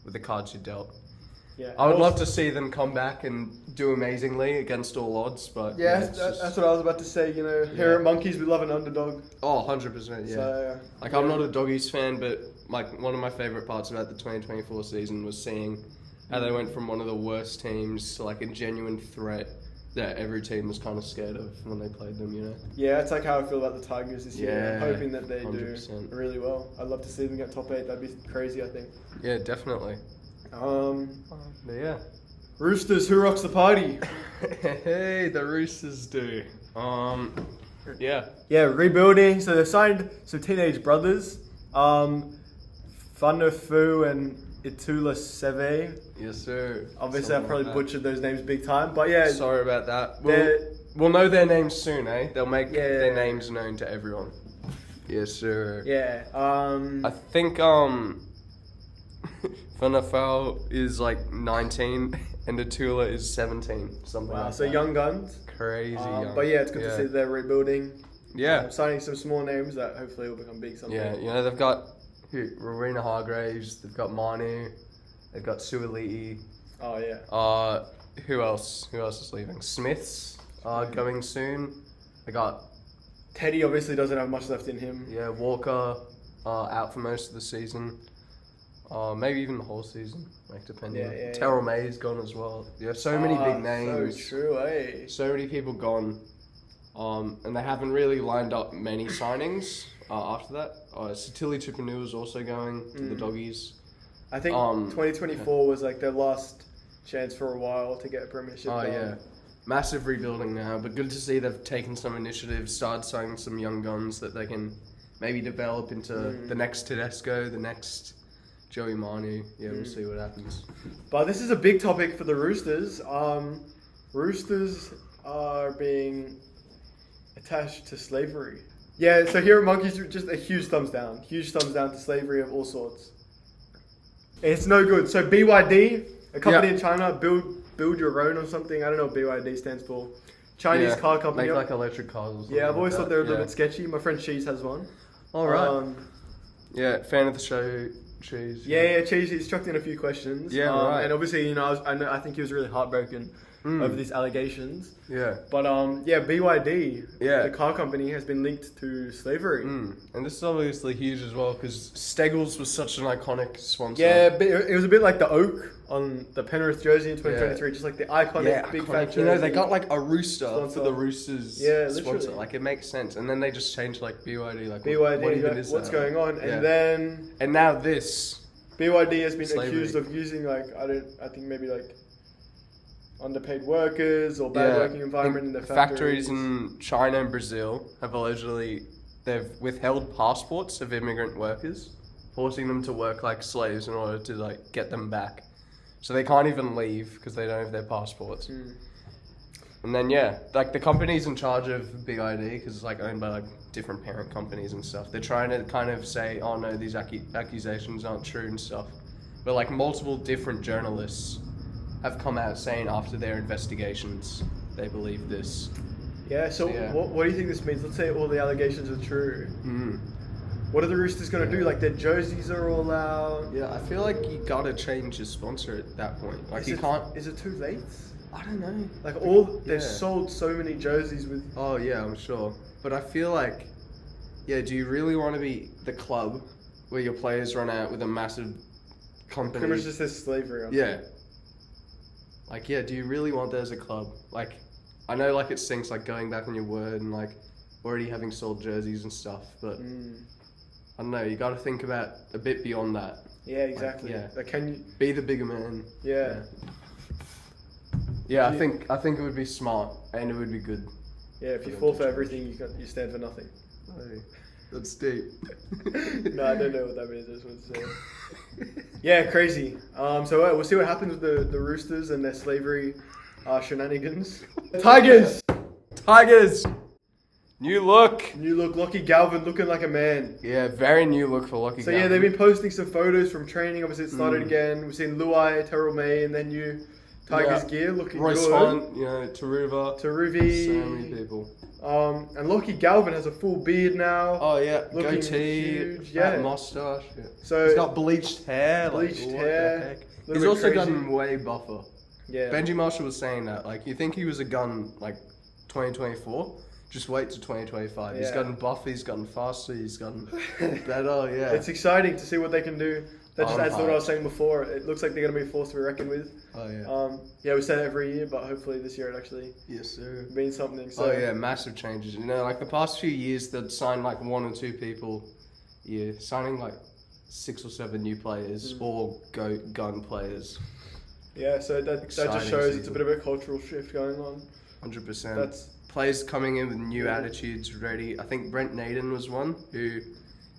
S1: with the cards you're dealt.
S6: Yeah.
S1: I would love to see them come back and do amazingly against all odds, but
S6: Yeah,
S1: it's just-
S6: that's what I was about to say. You know, here at Monkeys, we love an underdog.
S1: Oh, 100%, yeah.
S6: So,
S1: Like, I'm not a Doggies fan, but like one of my favourite parts about the 2024 season was seeing how they went from one of the worst teams to like a genuine threat that every team was kind of scared of when they played them, you know?
S6: yeah, it's like how I feel about the Tigers this year.
S1: Yeah,
S6: I'm hoping that they
S1: 100%.
S6: do really well. I'd love to see them get top 8. That'd be crazy, I think.
S1: Yeah, definitely. But yeah.
S6: Roosters, who rocks the party?
S1: Hey, the Roosters do. Yeah.
S6: Yeah, rebuilding. So they've signed some teenage brothers, Funafu and Itula Seve.
S1: Yes, sir.
S6: Obviously, I
S1: Something
S6: probably
S1: like
S6: butchered those names big time, but yeah,
S1: that. Sorry about that.
S6: they're-
S1: We'll know their names soon, eh? They'll make
S6: Yeah.
S1: their names known to everyone. Yes, sir.
S6: yeah.
S1: I think Funafal is like 19 and Atula is 17, something
S6: Wow,
S1: like
S6: so
S1: that.
S6: young guns.
S1: Crazy young.
S6: But yeah, it's good to see they're rebuilding.
S1: Yeah.
S6: Signing some small names that hopefully will become big someday.
S1: Yeah, you know, they've got Rowena Hargraves, they've got Manu, they've got Suoli'i.
S6: Oh yeah.
S1: Who else? Who else is leaving? Smiths are going soon. They got
S6: Teddy obviously doesn't have much left in him.
S1: Walker out for most of the season. Maybe even the whole season, like depending.
S6: Yeah.
S1: Terrell May's gone as well. You have so many big names.
S6: So true, eh?
S1: So many people gone. And they haven't really lined up many signings after that. Satili Tupanua is also going to the Doggies.
S6: I think 2024 was like their last chance for a while to get a premiership.
S1: Oh yeah, massive rebuilding now, but good to see they've taken some initiatives, started signing some young guns that they can maybe develop into the next Tedesco, the next Joey Manu. Yeah, we'll see what happens.
S6: But this is a big topic for the Roosters. Roosters are being attached to slavery. Yeah, so here at Monkeys, just a huge thumbs down. Huge thumbs down to slavery of all sorts. It's no good. So BYD, a company in China, build your own or something. I don't know what BYD stands for. Chinese car company.
S1: Make like electric cars or something.
S6: Yeah, I've always
S1: like
S6: thought they were a
S1: that.
S6: little bit sketchy. My friend Cheese has one.
S1: All right. Yeah, fan of the show, Cheese.
S6: Yeah, Cheese. He's chucked in a few questions.
S1: Yeah, right.
S6: And obviously, you know, I think he was really heartbroken over these allegations.
S1: Yeah.
S6: But BYD,
S1: Yeah.
S6: the car company, has been linked to slavery.
S1: And this is obviously huge as well because Steggles was such an iconic sponsor.
S6: Yeah, but it was a bit like the oak on the Penrith jersey in 2023, just like the iconic big fat
S1: iconic.
S6: jersey.
S1: You know, they got like a rooster
S6: Sponsor.
S1: for the Roosters
S6: Yeah,
S1: sponsor.
S6: literally.
S1: Like it makes sense, and then they just changed like BYD. Like
S6: BYD,
S1: what even
S6: like,
S1: is
S6: what's
S1: that?
S6: going on?
S1: Yeah.
S6: And then
S1: And now this.
S6: BYD has been
S1: Slavery.
S6: accused of using I think maybe like underpaid workers or bad working environment in their
S1: Factories in China and Brazil have allegedly they've withheld passports of immigrant workers, forcing them to work like slaves in order to like get them back. So they can't even leave because they don't have their passports. And then like the company's in charge of BYD because it's like owned by like different parent companies and stuff. They're trying to kind of say, oh no, these accusations aren't true and stuff. But like multiple different journalists have come out saying after their investigations they believe this.
S6: Yeah, so
S1: Yeah.
S6: What do you think this means? Let's say all the allegations are true. What are the Roosters going to do? Like their jerseys are all out.
S1: Yeah, I feel like you gotta change your sponsor at that point. Like you can't.
S6: Is it too late?
S1: I don't know.
S6: Like they've
S1: Yeah.
S6: sold so many jerseys with.
S1: Oh yeah, I'm sure. But I feel like, do you really want to be the club where your players run out with a massive company?
S6: Pretty much just says slavery on it.
S1: Yeah. Like, do you really want that as a club? Like, I know, like, it stinks, like, going back on your word and, like, already having sold jerseys and stuff, but I don't know, you gotta think about a bit beyond that.
S6: Yeah, exactly.
S1: yeah.
S6: Like, can you?
S1: Be the bigger man.
S6: Yeah.
S1: Yeah, I think it would be smart, and it would be good.
S6: Yeah, if you fall for everything, you stand for nothing.
S1: That's deep.
S6: No, I don't know what that means. I just want to say. Yeah, crazy. So we'll see what happens with the Roosters and their slavery shenanigans. Tigers!
S1: Tigers! New look!
S6: New look, Lockie Galvin looking like a man.
S1: Yeah, very new look for Lockie
S6: So
S1: Galvin.
S6: yeah, they've been posting some photos from training. Obviously, it started again. We've seen Luai, Terrell May, and then new Tigers gear looking
S1: Royce
S6: good.
S1: Hunt, Taruva.
S6: Taruvi.
S1: So many people.
S6: And Lockie Galvin has a full beard now.
S1: Oh yeah,
S6: Looking
S1: goatee,
S6: huge,
S1: fat
S6: yeah.
S1: mustache. Yeah.
S6: So
S1: He's got bleached hair.
S6: bleached
S1: like, what
S6: hair.
S1: the heck? He's also gotten way buffer.
S6: Yeah.
S1: Benji Marshall was saying that. Like, you think he was a gun, like, 2024? Just wait to 2025. He's
S6: Yeah.
S1: gotten buffer, he's gotten faster, he's gotten better, yeah.
S6: It's exciting to see what they can do. That just
S1: I'm
S6: adds to what I was
S1: hyped.
S6: saying before. It looks like they're going to be a force to be reckoned with.
S1: Oh, yeah.
S6: Yeah, we say that every year, but hopefully this year it actually
S1: Yes, sir.
S6: means something. So
S1: Oh, yeah, massive changes. You know, like, the past few years, they'd signed, like, 1 or 2 people. Yeah, signing, like, 6 or 7 new players, all gun players.
S6: yeah, so that just
S1: Exciting
S6: shows it's a
S1: season.
S6: bit of a cultural shift going on.
S1: 100%.
S6: That's
S1: Players coming in with new
S6: Yeah.
S1: attitudes, ready. I think Brent Naden was one who, you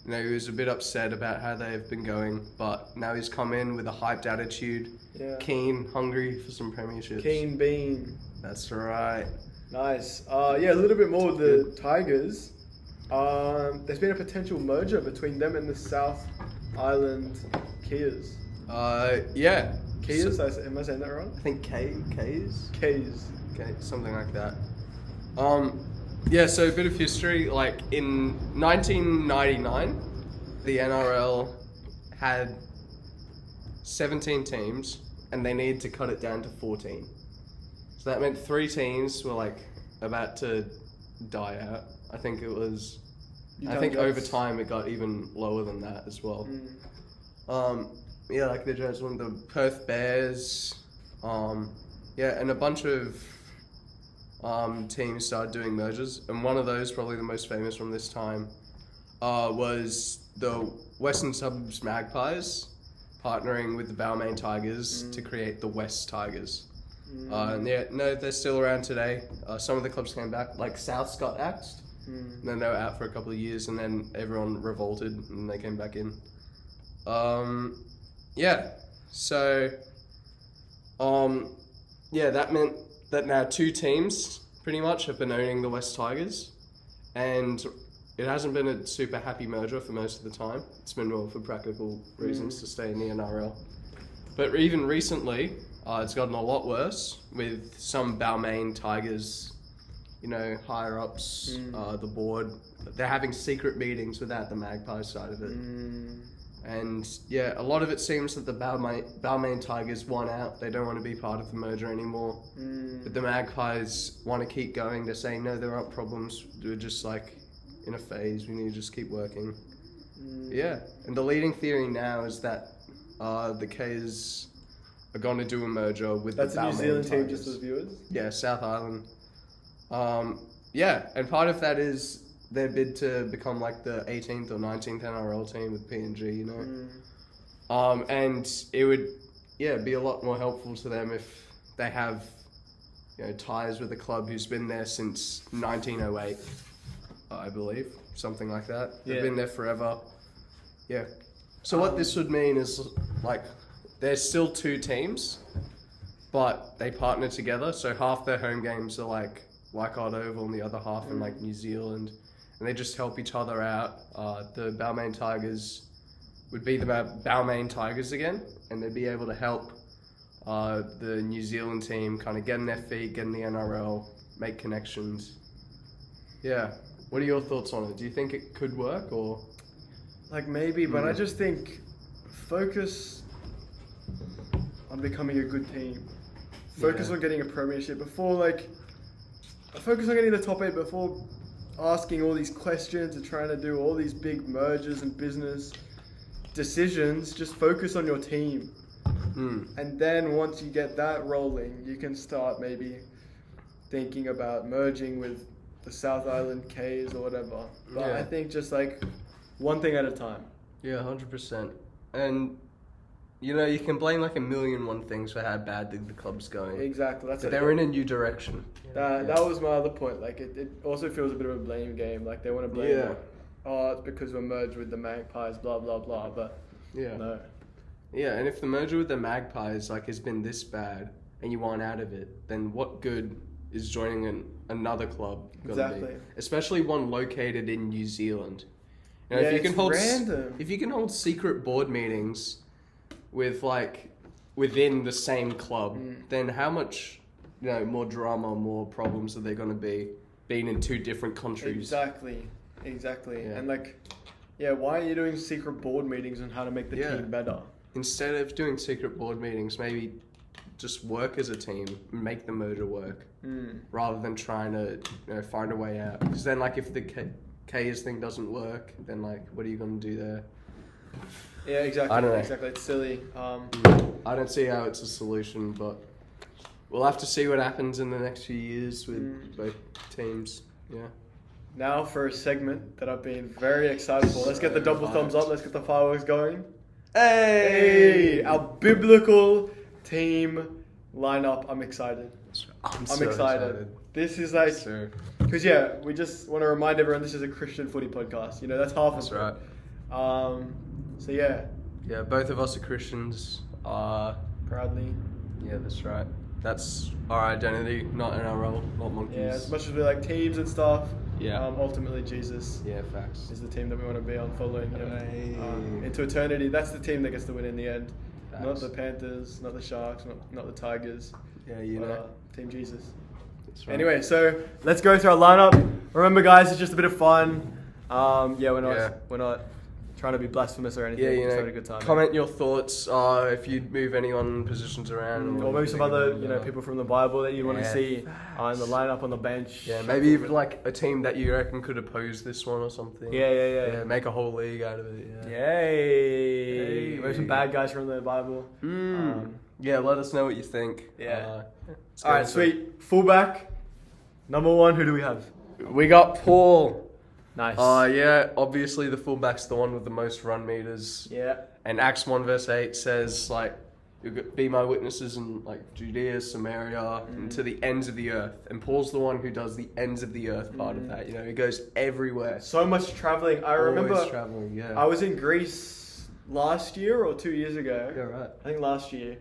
S1: know, he was a bit upset about how they've been going, but now he's come in with a hyped attitude,
S6: yeah.
S1: keen, hungry for some premierships.
S6: Keen Bean.
S1: That's right.
S6: Nice. Yeah, a little bit more with the Tigers. There's been a potential merger between them and the South Island Kias.
S1: Yeah.
S6: Kias?
S1: So-
S6: Am I saying that wrong?
S1: I think K's?
S6: Kias.
S1: Okay, something like that. Yeah, so a bit of history. Like in 1999, the NRL had 17 teams, and they needed to cut it down to 14. So that meant 3 teams were like about to die out. I think it was. I think over time it got even lower than that as well. Yeah, like the Giants won the Perth Bears. Yeah, and a bunch of teams started doing mergers, and one of those, probably the most famous from this time, was the Western Suburbs Magpies partnering with the Balmain Tigers to create the West Tigers. And yeah, no, they're still around today. Some of the clubs came back, like Souths got axed, and then they were out for a couple of years, and then everyone revolted, and they came back in. Yeah, so, yeah, that meant that now 2 teams pretty much have been owning the West Tigers, and it hasn't been a super happy merger for most of the time. It's been more for practical reasons to stay in the NRL. But even recently, it's gotten a lot worse with some Balmain Tigers, you know, higher ups, the board. They're having secret meetings without the Magpies side of it. And yeah, a lot of it seems that the Balmain Tigers won out. They don't want to be part of the merger anymore. But the Magpies want to keep going. They're saying, no, there aren't problems. We're just like in a phase. We need to just keep working. Yeah. And the leading theory now is that the K's are going to do a merger with
S6: That's
S1: the
S6: a
S1: Balmain
S6: New Zealand team,
S1: Tigers.
S6: just as viewers.
S1: Yeah, South Island. Yeah, and part of that is their bid to become like the 18th or 19th NRL team with PNG, you know. And it would, yeah, be a lot more helpful to them if they have, you know, ties with a club who's been there since 1908, I believe, something like that. They've
S6: Yeah.
S1: been there forever. Yeah. So what this would mean is like there's still 2 teams, but they partner together. So half their home games are like Leichhardt Oval and the other half in like New Zealand. And they just help each other out. The Balmain Tigers would be the Balmain Tigers again, and they'd be able to help the New Zealand team kind of get in their feet, get in the NRL, make connections. Yeah. What are your thoughts on it? Do you think it could work, or?
S6: Like maybe, but I just think focus on becoming a good team. Focus
S1: Yeah.
S6: on getting a premiership before focus on getting the top 8 before asking all these questions and trying to do all these big mergers and business decisions. Just focus on your team. And then once you get that rolling, you can start maybe thinking about merging with the South Island K's or whatever. But
S1: Yeah.
S6: I think just like one thing at a time.
S1: Yeah, 100%. And, you know, you can blame like a million one things for how badly the club's going.
S6: Exactly. That's
S1: But
S6: it.
S1: they're in a new direction.
S6: That was my other point. Like it also feels a bit of a blame game. Like they want to blame.
S1: Yeah.
S6: Oh, it's because we're merged with the Magpies. Blah blah blah. But
S1: Yeah.
S6: no.
S1: Yeah, and if the merger with the Magpies like has been this bad and you want out of it, then what good is joining another club gonna
S6: Exactly.
S1: be? Especially one located in New Zealand. You know,
S6: Yeah,
S1: if you can
S6: it's
S1: hold
S6: random.
S1: if you can hold secret board meetings with like within the same club, then how much, you know, more drama, more problems are there going to be being in 2 different countries?
S6: Exactly.
S1: Yeah.
S6: And like, yeah, why are you doing secret board meetings on how to make the
S1: Yeah.
S6: team better?
S1: instead of doing secret board meetings, maybe just work as a team, make the merger work, rather than trying to find a way out. Because then, like, if the K's thing doesn't work, then like, what are you gonna do there?
S6: Yeah, exactly.
S1: I don't know.
S6: Exactly. It's silly.
S1: I don't see how it's a solution, but we'll have to see what happens in the next few years with both teams. Yeah.
S6: Now for a segment that I've been very excited for. Let's get the double thumbs up. Let's get the fireworks going. Hey! Our biblical team lineup. I'm excited.
S1: I'm
S6: so excited. This is like, because we just want to remind everyone this is a Christian footy podcast. You know, that's half of it.
S1: That's right.
S6: So yeah.
S1: Yeah, both of us are Christians.
S6: Proudly.
S1: Yeah, that's right. That's our identity, not NRL, not Monkeys.
S6: Yeah, as much as we like teams and stuff.
S1: Yeah.
S6: Ultimately, Jesus.
S1: Yeah, facts.
S6: Is the team that we want to be on, following him into eternity. That's the team that gets to win in the end.
S1: Facts.
S6: Not the Panthers, not the Sharks, not the Tigers.
S1: Yeah, you know.
S6: Team Jesus.
S1: That's right.
S6: Anyway, so let's go through our lineup. Remember, guys, it's just a bit of fun. We're not trying to be blasphemous or anything.
S1: Yeah,
S6: Just having a good time.
S1: comment your thoughts if you'd move anyone positions around.
S6: Or maybe some other, people from the Bible that you want to
S1: Yeah.
S6: see in the lineup on the bench.
S1: Yeah, maybe even like a team that you reckon could oppose this one or something.
S6: Yeah.
S1: Make a whole league out of it.
S6: Yay! Maybe some bad guys from the Bible.
S1: Yeah, let us know what you think.
S6: Yeah.
S1: Let's
S6: All right, sweet. Fullback, number 1. Who do we have?
S1: We got Paul.
S6: Nice.
S1: Obviously the fullback's the one with the most run meters.
S6: Yeah.
S1: And Acts 1 verse 8 says, like, you'll be my witnesses in, like, Judea, Samaria, and to the ends of the earth. And Paul's the one who does the ends of the earth part of that. You know, he goes everywhere.
S6: So much traveling. I remember
S1: Always traveling, yeah.
S6: I was in Greece last year or 2 years ago.
S1: Yeah, right.
S6: I think last year.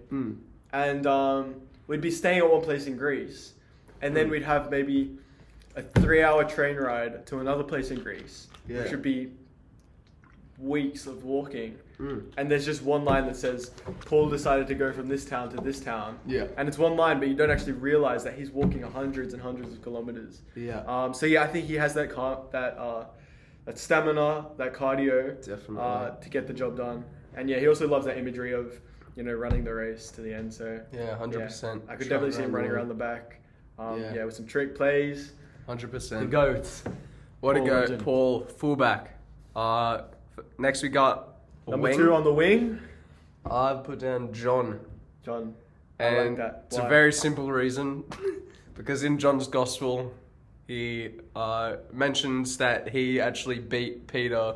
S6: And we'd be staying at one place in Greece. And then we'd have maybe a 3-hour train ride to another place in Greece.
S1: Yeah.
S6: Which would be weeks of walking. And there's just one line that says, Paul decided to go from this town to this town.
S1: Yeah.
S6: And it's one line, but you don't actually realize that he's walking hundreds and hundreds of kilometers.
S1: Yeah.
S6: I think he has that stamina, that cardio,
S1: Definitely.
S6: to get the job done. And he also loves that imagery of, running the race to the end. So
S1: Yeah, 100%.
S6: I could definitely see him running around the back. With some trick plays.
S1: 100%.
S6: The goats.
S1: What a
S6: Paul
S1: go,
S6: Legend.
S1: Paul, fullback. Next we got a
S6: Number
S1: wing.
S6: 2 on the wing,
S1: I've put down John.
S6: John.
S1: And
S6: I like that.
S1: it's a
S6: Why?
S1: very simple reason. Because in John's gospel, he mentions that he actually beat Peter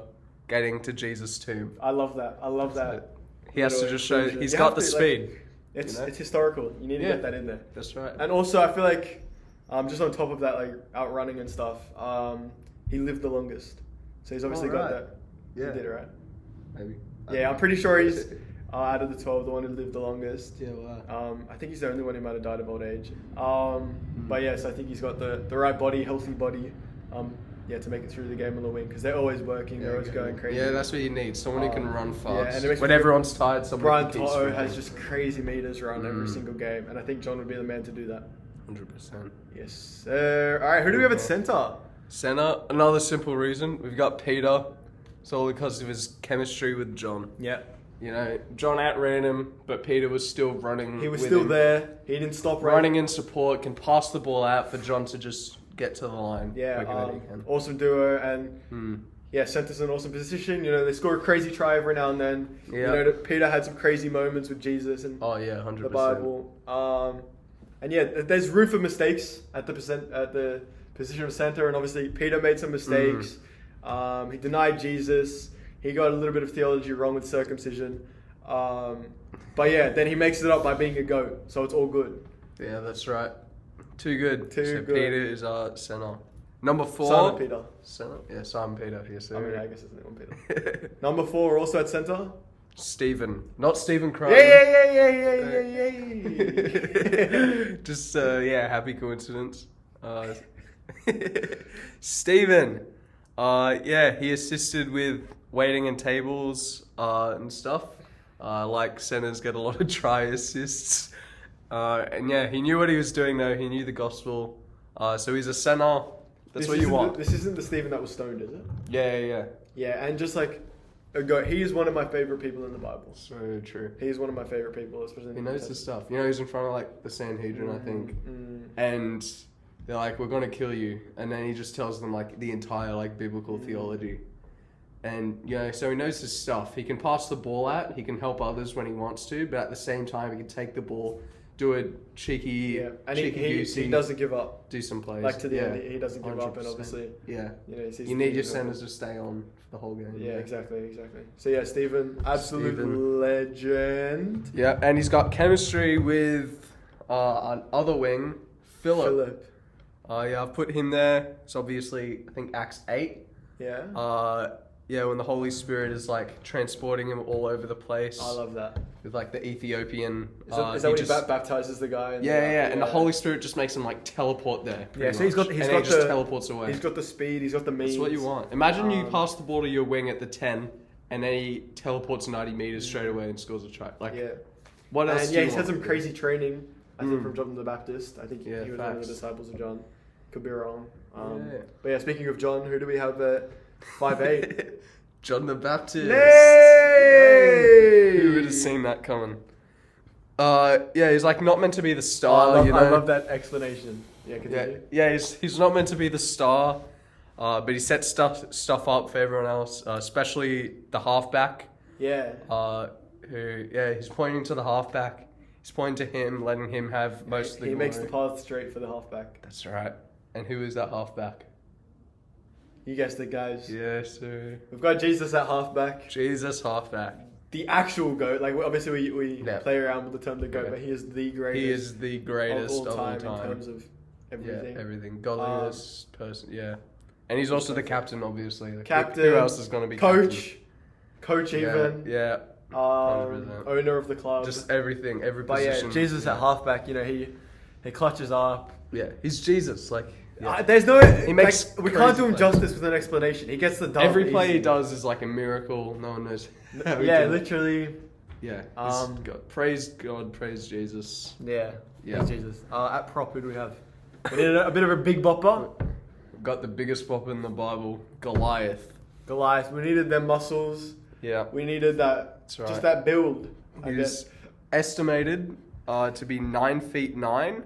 S1: getting to Jesus' tomb.
S6: I love that.
S1: He has to
S6: Little
S1: just show
S6: inclusion.
S1: he's
S6: You
S1: got
S6: have
S1: the
S6: to,
S1: speed.
S6: It's
S1: you know?
S6: it's historical. You need to
S1: Yeah.
S6: get that in there.
S1: That's right.
S6: And also, I feel like, just on top of that, like outrunning and stuff, he lived the longest. So he's obviously got
S1: right.
S6: that.
S1: Yeah.
S6: He did it right.
S1: Maybe.
S6: Yeah, I'm pretty sure he's out of the 12, the one who lived the longest.
S1: Yeah, wow.
S6: I think he's the only one who might have died of old age. But yes, I think he's got the right body, healthy body. To make it through the game on the wing, because they're always working, they're always going crazy.
S1: Yeah, that's what you need. Someone who can run fast.
S6: and it makes
S1: when
S6: me-
S1: everyone's tired, someone
S6: Brian
S1: who can keep
S6: Toto
S1: sprinting.
S6: has just crazy meters run every single game, and I think John would be the man to do that.
S1: 100%.
S6: Yes, sir. All right, who do we have at centre?
S1: Center, another simple reason. We've got Peter. It's all because of his chemistry with John.
S6: Yeah.
S1: John outran him, but Peter was still running.
S6: He was
S1: with
S6: still
S1: him.
S6: there. He didn't stop
S1: Running in support, can pass the ball out for John to just get to the line. quicker than he can.
S6: Awesome duo, and centre's an awesome position. They score a crazy try every now and then.
S1: Yeah.
S6: Peter had some crazy moments with Jesus and
S1: Oh yeah, 100%.
S6: the Bible. There's room for mistakes at the position of center, and obviously Peter made some mistakes. He denied Jesus. He got a little bit of theology wrong with circumcision. Then he makes it up by being a goat, so it's all good.
S1: Yeah, that's right. Too good.
S6: Too
S1: so
S6: good.
S1: Peter is our center. Number 4.
S6: Simon Peter.
S1: Center? Yeah, Simon Peter. Yes, sir.
S6: I mean, I guess it's the one Peter. Number 4 also at center.
S1: Stephen. Not Stephen Crane.
S6: Yeah.
S1: Just, happy coincidence. Stephen. He assisted with waiting in tables and stuff. Centers get a lot of try assists. He knew what he was doing though. He knew the gospel. So he's a center. That's what you want.
S6: This isn't the Stephen that was stoned, is it?
S1: Yeah.
S6: Yeah, and just like a goat. He is one of my favorite people in the Bible.
S1: So true.
S6: He is one of my favorite people, especially in
S1: He
S6: the
S1: knows
S6: New
S1: his
S6: Testament.
S1: stuff. You know, he's in front of like the Sanhedrin, I think, and they're like, "We're gonna kill you," and then he just tells them like the entire like biblical theology, and you know, so he knows his stuff. He can pass the ball out. He can help others when he wants to, but at the same time, he can take the ball, do a cheeky,
S6: Yeah, and
S1: cheeky goosey,
S6: he doesn't give up.
S1: do some plays.
S6: Like to the
S1: Yeah,
S6: end, he doesn't give up, and
S1: 100%.
S6: obviously,
S1: Yeah,
S6: you know, he sees
S1: you
S6: the
S1: need your
S6: vision.
S1: centers to stay on for the whole game.
S6: Yeah, exactly. So yeah, Stephen, absolute
S1: Stephen.
S6: legend.
S1: Yeah, and he's got chemistry with another wing, Philip. Yeah, I've put him there. It's obviously, I think, Acts 8.
S6: Yeah.
S1: Yeah, when the Holy Spirit is like transporting him all over the place.
S6: I love that.
S1: With like the Ethiopian.
S6: Is that when he baptizes the guy?
S1: Yeah, and the Holy Spirit just makes him like teleport there.
S6: Yeah, so he's
S1: much.
S6: got
S1: and
S6: he
S1: just
S6: the
S1: teleports away.
S6: He's got the speed. He's got the means.
S1: That's what you want. Imagine you pass the ball to your wing at the 10, and then he teleports 90 meters straight away and scores a try. Like,
S6: Yeah.
S1: what else?
S6: And
S1: do
S6: yeah,
S1: you
S6: he's had
S1: want?
S6: some crazy training. I think from John the Baptist. I think
S1: Yeah,
S6: he was one of the
S1: facts.
S6: disciples of John. Could be wrong.
S1: Yeah.
S6: But yeah, speaking of John, who do we have at 5'8"?
S1: John the Baptist.
S6: Hey!
S1: Who would have seen that coming? Yeah, he's like not meant to be the star.
S6: I
S1: you know?
S6: love that explanation. Yeah, continue.
S1: Yeah, he's not meant to be the star, but he sets stuff up for everyone else, especially the halfback.
S6: Yeah.
S1: He's pointing to the halfback. He's pointing to him, letting him have most of the
S6: He
S1: glory.
S6: makes the path straight for the halfback.
S1: That's right. And who is that halfback?
S6: You guessed it, guys.
S1: Yes, sir.
S6: We've got Jesus at halfback.
S1: Jesus halfback.
S6: The actual GOAT. Like, obviously, we
S1: Yeah.
S6: play around with the term the GOAT,
S1: Yeah.
S6: but he is the greatest
S1: He is the greatest
S6: of all time,
S1: in
S6: terms of everything.
S1: Yeah, everything. Godliness, person. Yeah. And he's also the captain, obviously. Like,
S6: Captain.
S1: Who else is going to be
S6: Coach. Coach
S1: captain?
S6: even.
S1: Yeah. 100%.
S6: Owner of the club.
S1: Just everything, every
S6: but yeah,
S1: position.
S6: Jesus at halfback, you know, he clutches up.
S1: Yeah, he's Jesus. Like, yeah.
S6: There's no.
S1: He makes
S6: we can't do him
S1: crazy plays.
S6: justice with an explanation. He gets the dunk.
S1: every play he
S6: easy.
S1: does is like a miracle. No one knows. how he
S6: Yeah,
S1: did it.
S6: literally.
S1: Yeah.
S6: Um,
S1: Praise God, praise Jesus.
S6: Yeah.
S1: Yeah.
S6: Thanks, Jesus. At prop, who do we have? We need a bit of a big bopper.
S1: We've got the biggest bopper in the Bible, Goliath.
S6: Goliath. We needed them muscles.
S1: Yeah.
S6: We needed that.
S1: That's right.
S6: Just that build. I
S1: He's
S6: guess.
S1: estimated to be 9'9"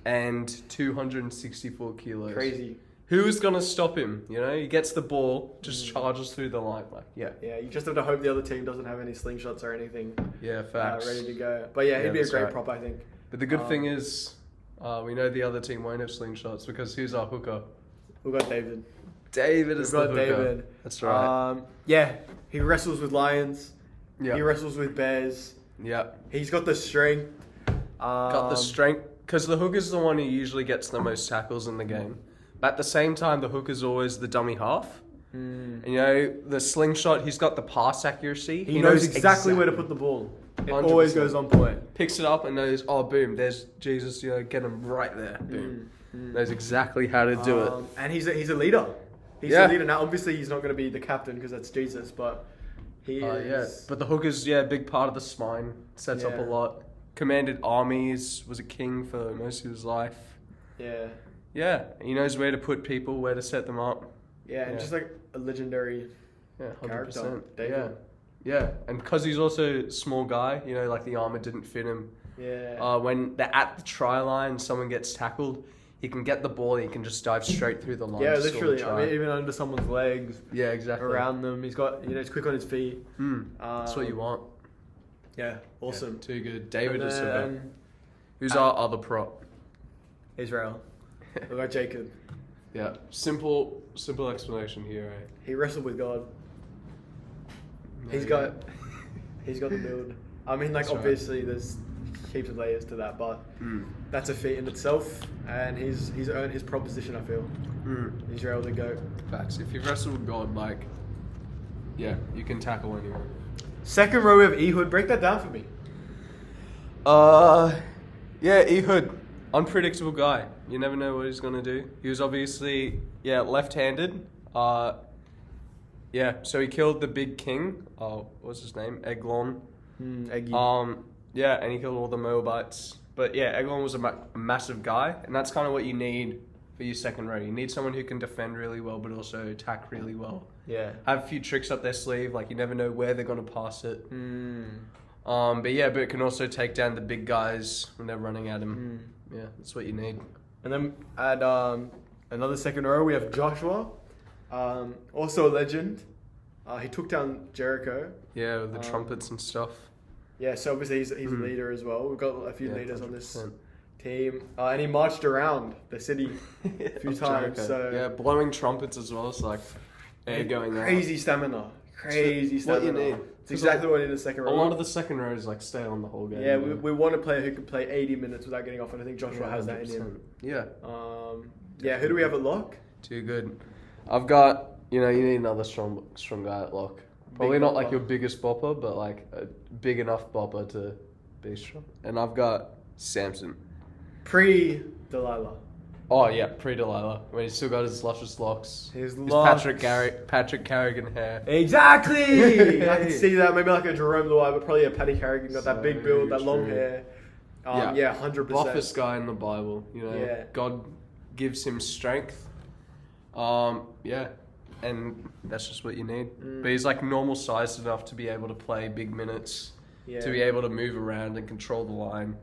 S1: and 264 kilos.
S6: Crazy.
S1: Who is gonna stop him? You know, he gets the ball, just charges through the line. Like, yeah,
S6: Yeah, you just have to hope the other team doesn't have any slingshots or anything
S1: yeah, facts.
S6: ready to go. But yeah, he'd be a
S1: that's
S6: great
S1: right.
S6: prop, I think.
S1: But the good thing is, we know the other team won't have slingshots because who's our hooker?
S6: We've got David.
S1: David
S6: We've
S1: is the
S6: got
S1: hooker.
S6: David.
S1: That's right.
S6: Yeah, he wrestles with lions.
S1: Yeah,
S6: He wrestles with bears.
S1: yeah.
S6: He's got the strength.
S1: Got the strength because the hooker's the one who usually gets the most tackles in the game. But at the same time, the hooker's always the dummy half. And, you know, the slingshot, he's got the pass accuracy.
S6: He knows exactly where to put the ball. It
S1: 100%.
S6: always goes on point.
S1: Picks it up and knows, oh, boom, there's Jesus, you know, get him right there. Boom. Knows exactly how to do it.
S6: And he's a leader. He's
S1: Yeah.
S6: a leader. Now, obviously, he's not going to be the captain because that's Jesus, but he
S1: Yeah,
S6: is.
S1: but the hooker's, a big part of the spine. Sets up a
S6: Yeah.
S1: lot. Commanded armies, was a king for most of his life.
S6: Yeah.
S1: Yeah, he knows where to put people, where to set them up.
S6: Yeah, and
S1: Yeah.
S6: just like a legendary.
S1: Yeah, 100%.
S6: Character, David.
S1: Yeah, and because he's also a small guy, you know, like the armor didn't fit him.
S6: Yeah.
S1: When they're at the try line, someone gets tackled, he can get the ball and he can just dive straight through the line.
S6: Yeah,
S1: to score the
S6: literally.
S1: try.
S6: I mean, even under someone's legs,
S1: Yeah, exactly.
S6: around them. He's got, he's quick on his feet.
S1: That's what you want.
S6: Yeah, awesome.
S1: Too good. David
S6: And
S1: is so
S6: then,
S1: good. Who's our other prop?
S6: Israel. We've got Jacob.
S1: Yeah, simple explanation here. Eh?
S6: He wrestled with God. He's got the build. I mean, like,
S1: That's right.
S6: obviously there's heaps of layers to that, but that's a feat in itself, and he's earned his proposition. I feel Israel the GOAT.
S1: Facts. If you wrestle with God, like, yeah, you can tackle anyone.
S6: Second row of Ehud. Break that down for me.
S1: Yeah, Ehud, unpredictable guy. You never know what he's gonna do. He was obviously, left-handed. So he killed the big king. What's his name? Eglon.
S6: Eggy.
S1: And he killed all the Moabites. But yeah, Eglon was a massive guy, and that's kind of what you need for your second row. You need someone who can defend really well, but also attack really well.
S6: Yeah.
S1: Have a few tricks up their sleeve. Like, you never know where they're going to pass it.
S6: Mm.
S1: But it can also take down the big guys when they're running at him. Yeah, that's what you need.
S6: And then at another second row, we have Joshua, also a legend. He took down Jericho.
S1: Yeah, with the trumpets and stuff.
S6: Yeah, so obviously he's a leader as well. We've got a few leaders on this
S1: 100%.
S6: team. And he marched around the city a few times.
S1: Jericho.
S6: So
S1: Yeah, blowing trumpets as well. So, like, air going out.
S6: crazy stamina. Crazy
S1: It's what
S6: stamina.
S1: you need.
S6: It's exactly what we need in the second
S1: A
S6: row.
S1: lot of the second rows, like, stay on the whole game.
S6: Yeah, we want a player who can play 80 minutes without getting off, and I think Joshua
S1: Yeah,
S6: has that in him.
S1: 100%. Yeah.
S6: Who do we have at lock?
S1: Too good. I've got, you need another strong guy at lock. Probably not like
S6: bopper.
S1: your biggest bopper, but like a big enough bopper to be strong. And I've got Samson.
S6: Pre-Delilah.
S1: Oh yeah, pre-Delilah. When he's still got his luscious locks.
S6: His
S1: Patrick Carrigan hair.
S6: Exactly! I can see that. Maybe like a Jerome Luai, but probably a Paddy Carrigan. Got that
S1: So
S6: big build, that long
S1: true.
S6: hair.
S1: Yeah.
S6: Yeah, 100%.
S1: Buffest guy in the Bible.
S6: Yeah.
S1: God gives him strength. And that's just what you need. But he's like normal sized enough to be able to play big minutes,
S6: Yeah.
S1: to be able to move around and control the line.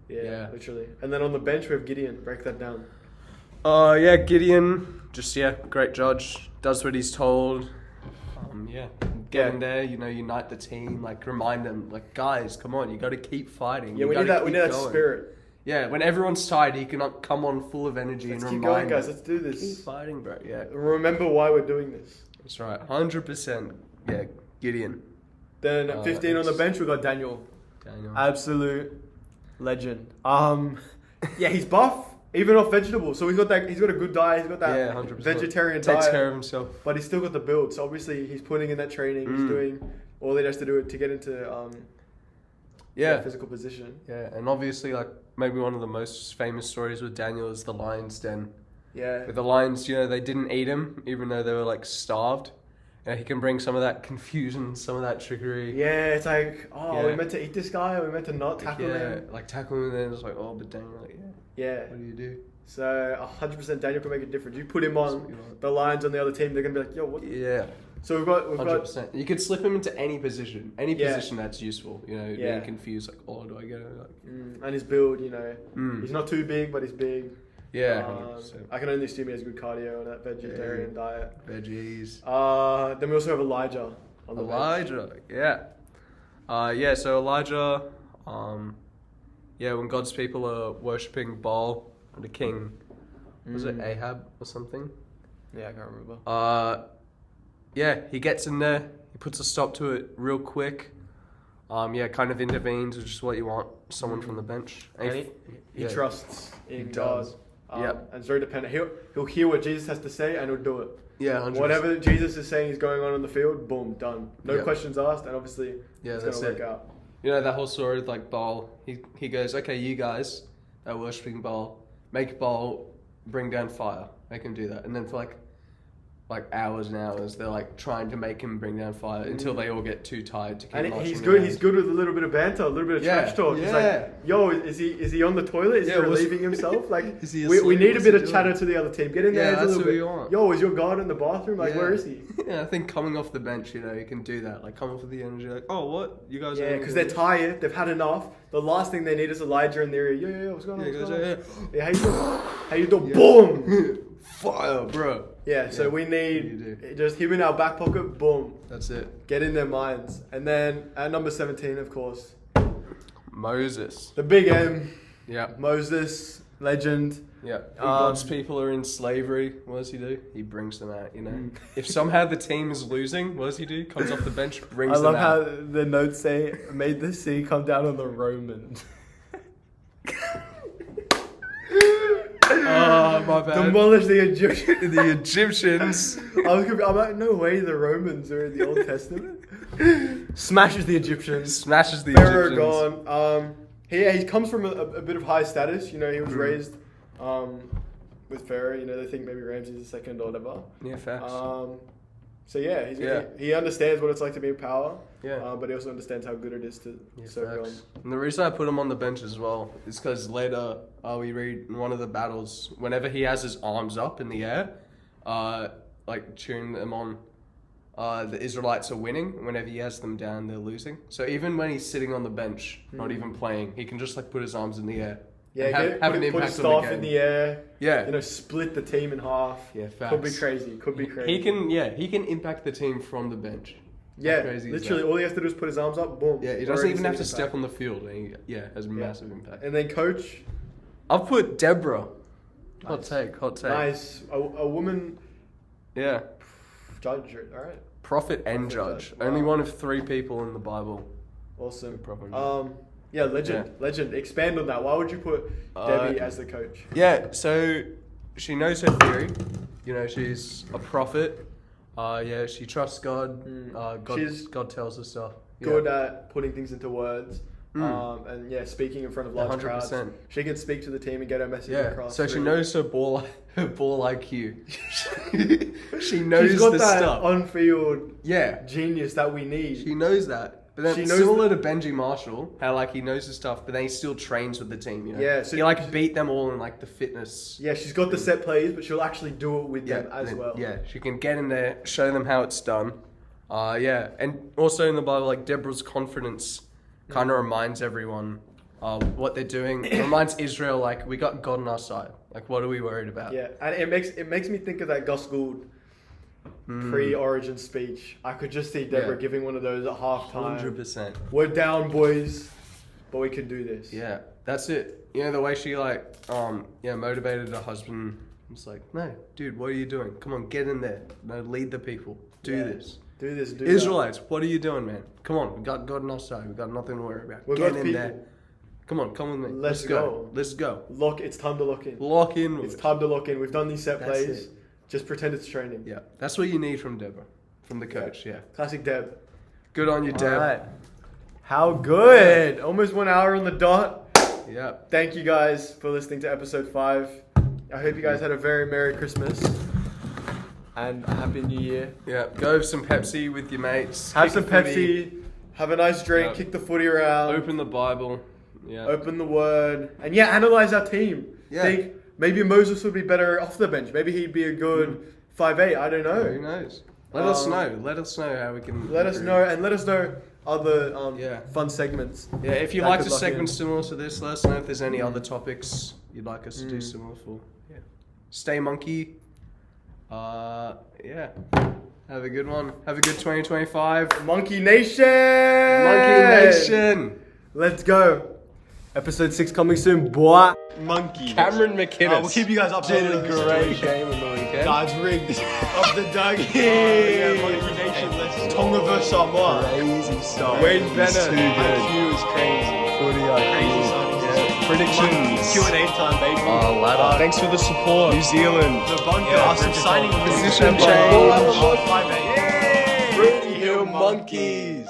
S6: Yeah, literally. And then on the bench we have Gideon. Break that down.
S1: Gideon, great judge, does what he's told. Get in there, unite the team, like remind them, like, guys, come on, you got to keep fighting.
S6: Yeah,
S1: You
S6: we need
S1: gotta
S6: that. We
S1: keep
S6: need that
S1: going.
S6: spirit.
S1: Yeah, when everyone's tired, he can come on full of energy
S6: Let's
S1: and
S6: keep
S1: remind
S6: going, guys.
S1: them,
S6: Let's do
S1: keep
S6: this.
S1: fighting, bro. Yeah,
S6: Remember why we're doing this.
S1: that's right, 100%. Yeah, Gideon.
S6: Then at 15 on the bench we got Daniel. Absolute legend. He's buff, even off vegetables. So he's got a good diet. He's got that
S1: 100%.
S6: vegetarian
S1: Takes
S6: diet.
S1: care of himself.
S6: But he's still got the build. So obviously he's putting in that training. He's doing all he has to do to get into physical position.
S1: Yeah, and obviously, like, maybe one of the most famous stories with Daniel is the lion's den.
S6: Yeah.
S1: With the lions, they didn't eat him, even though they were, like, starved. And he can bring some of that confusion, some of that trickery.
S6: Yeah, it's like,
S1: Yeah.
S6: we meant to eat this guy, or we meant to not tackle him.
S1: Like tackle him, and then it's like, oh, but Daniel, like,
S6: Yeah.
S1: what do you do?
S6: So 100% Daniel can make a difference. You put him on
S1: what you want.
S6: the Lions on the other team, they're gonna be like, yo, what?
S1: Yeah,
S6: So we've got
S1: 100%. You could slip him into any position
S6: Yeah.
S1: that's useful.
S6: Yeah.
S1: Being confused, like, oh, do I go? Like,
S6: and his build, he's not too big, but he's big.
S1: yeah, 100%.
S6: I can only assume he has good cardio and that vegetarian diet.
S1: Veggies.
S6: Then we also have Elijah on the bench.
S1: Elijah, so Elijah, when God's people are worshipping Baal, the king, was it Ahab or something?
S6: Yeah, I can't remember.
S1: He gets in there, he puts a stop to it real quick. Kind of intervenes, which is what you want, someone from the bench.
S6: And he trusts in
S1: He
S6: God.
S1: does.
S6: And it's very dependent. He'll hear what Jesus has to say and he'll do it.
S1: Yeah, 100%.
S6: Whatever Jesus is saying is going on the field, boom, done. No questions asked, and obviously it's going to work out.
S1: That whole story with like Baal, he goes, okay, you guys that are worshipping Baal, make Baal bring down fire. Make him do that. And then for like hours and hours, they're like trying to make him bring down fire until they all get too tired to keep
S6: And
S1: marching
S6: he's good.
S1: around.
S6: He's good with a little bit of banter, a little bit of trash talk. He's like, "Yo, is he on the toilet? Is he relieving himself? Like,
S1: Is he
S6: we
S1: asleep?
S6: need a
S1: What's
S6: bit
S1: he
S6: of chatter
S1: doing?"
S6: to the other team. Get in there
S1: Yeah,
S6: a
S1: that's
S6: little
S1: what
S6: bit.
S1: you want.
S6: Yo, is your guard in the bathroom? Like, where is he?
S1: Yeah, I think coming off the bench, you can do that. Like, come off with the energy, like, oh, what? You guys
S6: Yeah, because they're tired. They've had enough. The last thing they need is Elijah in the area. Yo, what's going on?
S1: Yeah,
S6: What's
S1: guys,
S6: going on?
S1: yeah.
S6: Yeah, how you doing? How you doing? Boom.
S1: Fire, bro.
S6: Yeah, so we
S1: you
S6: need just him in our back pocket. Boom.
S1: That's it.
S6: Get in their minds. And then at number 17, of course,
S1: Moses.
S6: the big M.
S1: Yeah.
S6: Moses, legend.
S1: Yeah. When God's people are in slavery, what does he do? He brings them out, If somehow the team is losing, what does he do? Comes off the bench, brings
S6: I
S1: them
S6: love
S1: out.
S6: how the notes say, made the sea come down on the Romans.
S1: Oh, my bad.
S6: Demolish the Egyptians.
S1: The Egyptians.
S6: I'm like, no way the Romans are in the Old Testament. Smashes the Egyptians.
S1: Smashes the
S6: Pharaoh
S1: Egyptians.
S6: gone. He comes from a bit of high status. He was raised with Pharaoh. They think maybe Ramses II or whatever.
S1: Yeah, facts.
S6: So yeah, he understands what it's like to be in power.
S1: Yeah.
S6: But he also understands how good it is to serve everyone.
S1: Facts. And the reason I put him on the bench as well is because later we read in one of the battles, whenever he has his arms up in the air, like cheering them on, the Israelites are winning. Whenever he has them down, they're losing. So even when he's sitting on the bench, not even playing, he can just like put his arms in the air.
S6: Yeah,
S1: and have an
S6: put his
S1: impact on the
S6: staff
S1: game.
S6: in the air.
S1: Yeah.
S6: Split the team in half.
S1: Yeah, facts.
S6: Could be crazy. Could be crazy.
S1: He can impact the team from the bench.
S6: Yeah,
S1: How crazy is
S6: literally
S1: that?
S6: all he has to do is put his arms up, boom.
S1: Yeah, he doesn't even have to step on the field. And he has massive impact.
S6: And then coach,
S1: I'll put Deborah. Hot take.
S6: nice. A woman
S1: Yeah.
S6: judge, all right.
S1: Prophet and judge. Only one of 3 people in the Bible.
S6: Awesome.
S1: Prophet.
S6: Yeah, legend. Expand on that. Why would you put Debbie as the coach?
S1: Yeah, so she knows her theory. She's a prophet. She trusts God. God tells her stuff.
S6: Good at putting things into words. And speaking in front of large crowds.
S1: 100%.
S6: She can speak to the team and get her message across.
S1: So she knows her ball IQ. She knows
S6: She's got
S1: the
S6: that
S1: stuff.
S6: on-field
S1: Yeah,
S6: genius that we need.
S1: she knows that. But then
S6: She knows
S1: similar to Benji Marshall, how like he knows his stuff, but then he still trains with the team.
S6: Yeah, so
S1: he like beat them all in like the fitness.
S6: Yeah, she's got the set plays, but she'll actually do it with them as
S1: then-
S6: well.
S1: Yeah, she can get in there, show them how it's done. And also in the Bible, like Deborah's confidence kind of reminds everyone what they're doing. It reminds Israel, like, we got God on our side. Like, what are we worried about?
S6: Yeah, and it makes me think of that Gus Gould pre-Origin speech. I could just see Deborah giving one of those at halftime.
S1: 100%.
S6: We're down, boys, but we can do this.
S1: Yeah, that's it. The way she motivated her husband. It's like, no, dude, what are you doing? Come on, get in there. No, lead the people. Do this.
S6: Do this. Do
S1: Israelites, what are you doing, man? Come on, we got God on our side. We got nothing to worry about.
S6: We've
S1: Get
S6: got
S1: in
S6: people.
S1: there. Come on, come with me.
S6: Let's go.
S1: Let's go.
S6: It's time to lock in.
S1: Lock in.
S6: It's time to lock in. We've done these set
S1: That's
S6: plays.
S1: it.
S6: Just pretend it's training.
S1: Yeah, that's what you need from Deborah, from the coach. Yeah,
S6: Classic Deb.
S1: good on you, Deb.
S6: Alright. How good! Almost 1 hour on the dot.
S1: Yeah,
S6: Thank you guys for listening to episode 5. I hope you guys had a very Merry Christmas and a Happy New Year.
S1: yeah. Go have some Pepsi with your mates.
S6: Have
S1: kick
S6: some
S1: the footy,
S6: Pepsi, have a nice drink,
S1: Yeah.
S6: kick the footy around,
S1: Open the Bible. Yeah.
S6: open the Word, and analyze our team.
S1: Yeah.
S6: Think maybe Moses would be better off the bench. Maybe he'd be a good 5'8". I don't know.
S1: Who knows? Let us know. Let us know how we can.
S6: Let us
S1: improve.
S6: know, and let us know other
S1: Yeah.
S6: fun segments.
S1: Yeah, if you
S6: that
S1: liked
S6: could
S1: a
S6: lock
S1: segment
S6: in.
S1: similar to this, let us know if there's any other topics you'd like us to do similar for. Yeah. Stay monkey. Yeah. Have a good one. Have a good 2025.
S6: Monkey Nation!
S1: Monkey Nation.
S6: Let's go. Episode 6 coming soon, boy.
S2: Monkey.
S1: Cameron McInnes.
S2: We'll keep you guys updated on the
S1: Great
S2: situation.
S1: game on the weekend.
S2: God's rigged.
S6: Of the Dougie.
S2: Yeah, Monkey Nation. Let's Tonga vs Samoa.
S1: Crazy stuff.
S6: Wayne Bennett.
S1: Too good.
S2: IQ is crazy.
S1: Footy IQ.
S2: Crazy signings.
S1: Yeah. Predictions.
S2: Q&A time, baby.
S1: Ladder. Thanks for the support. New Zealand.
S2: The bunker. Awesome signing.
S1: Position
S2: December.
S1: change.
S2: 5-8.
S1: Fruity Hill Monkeys.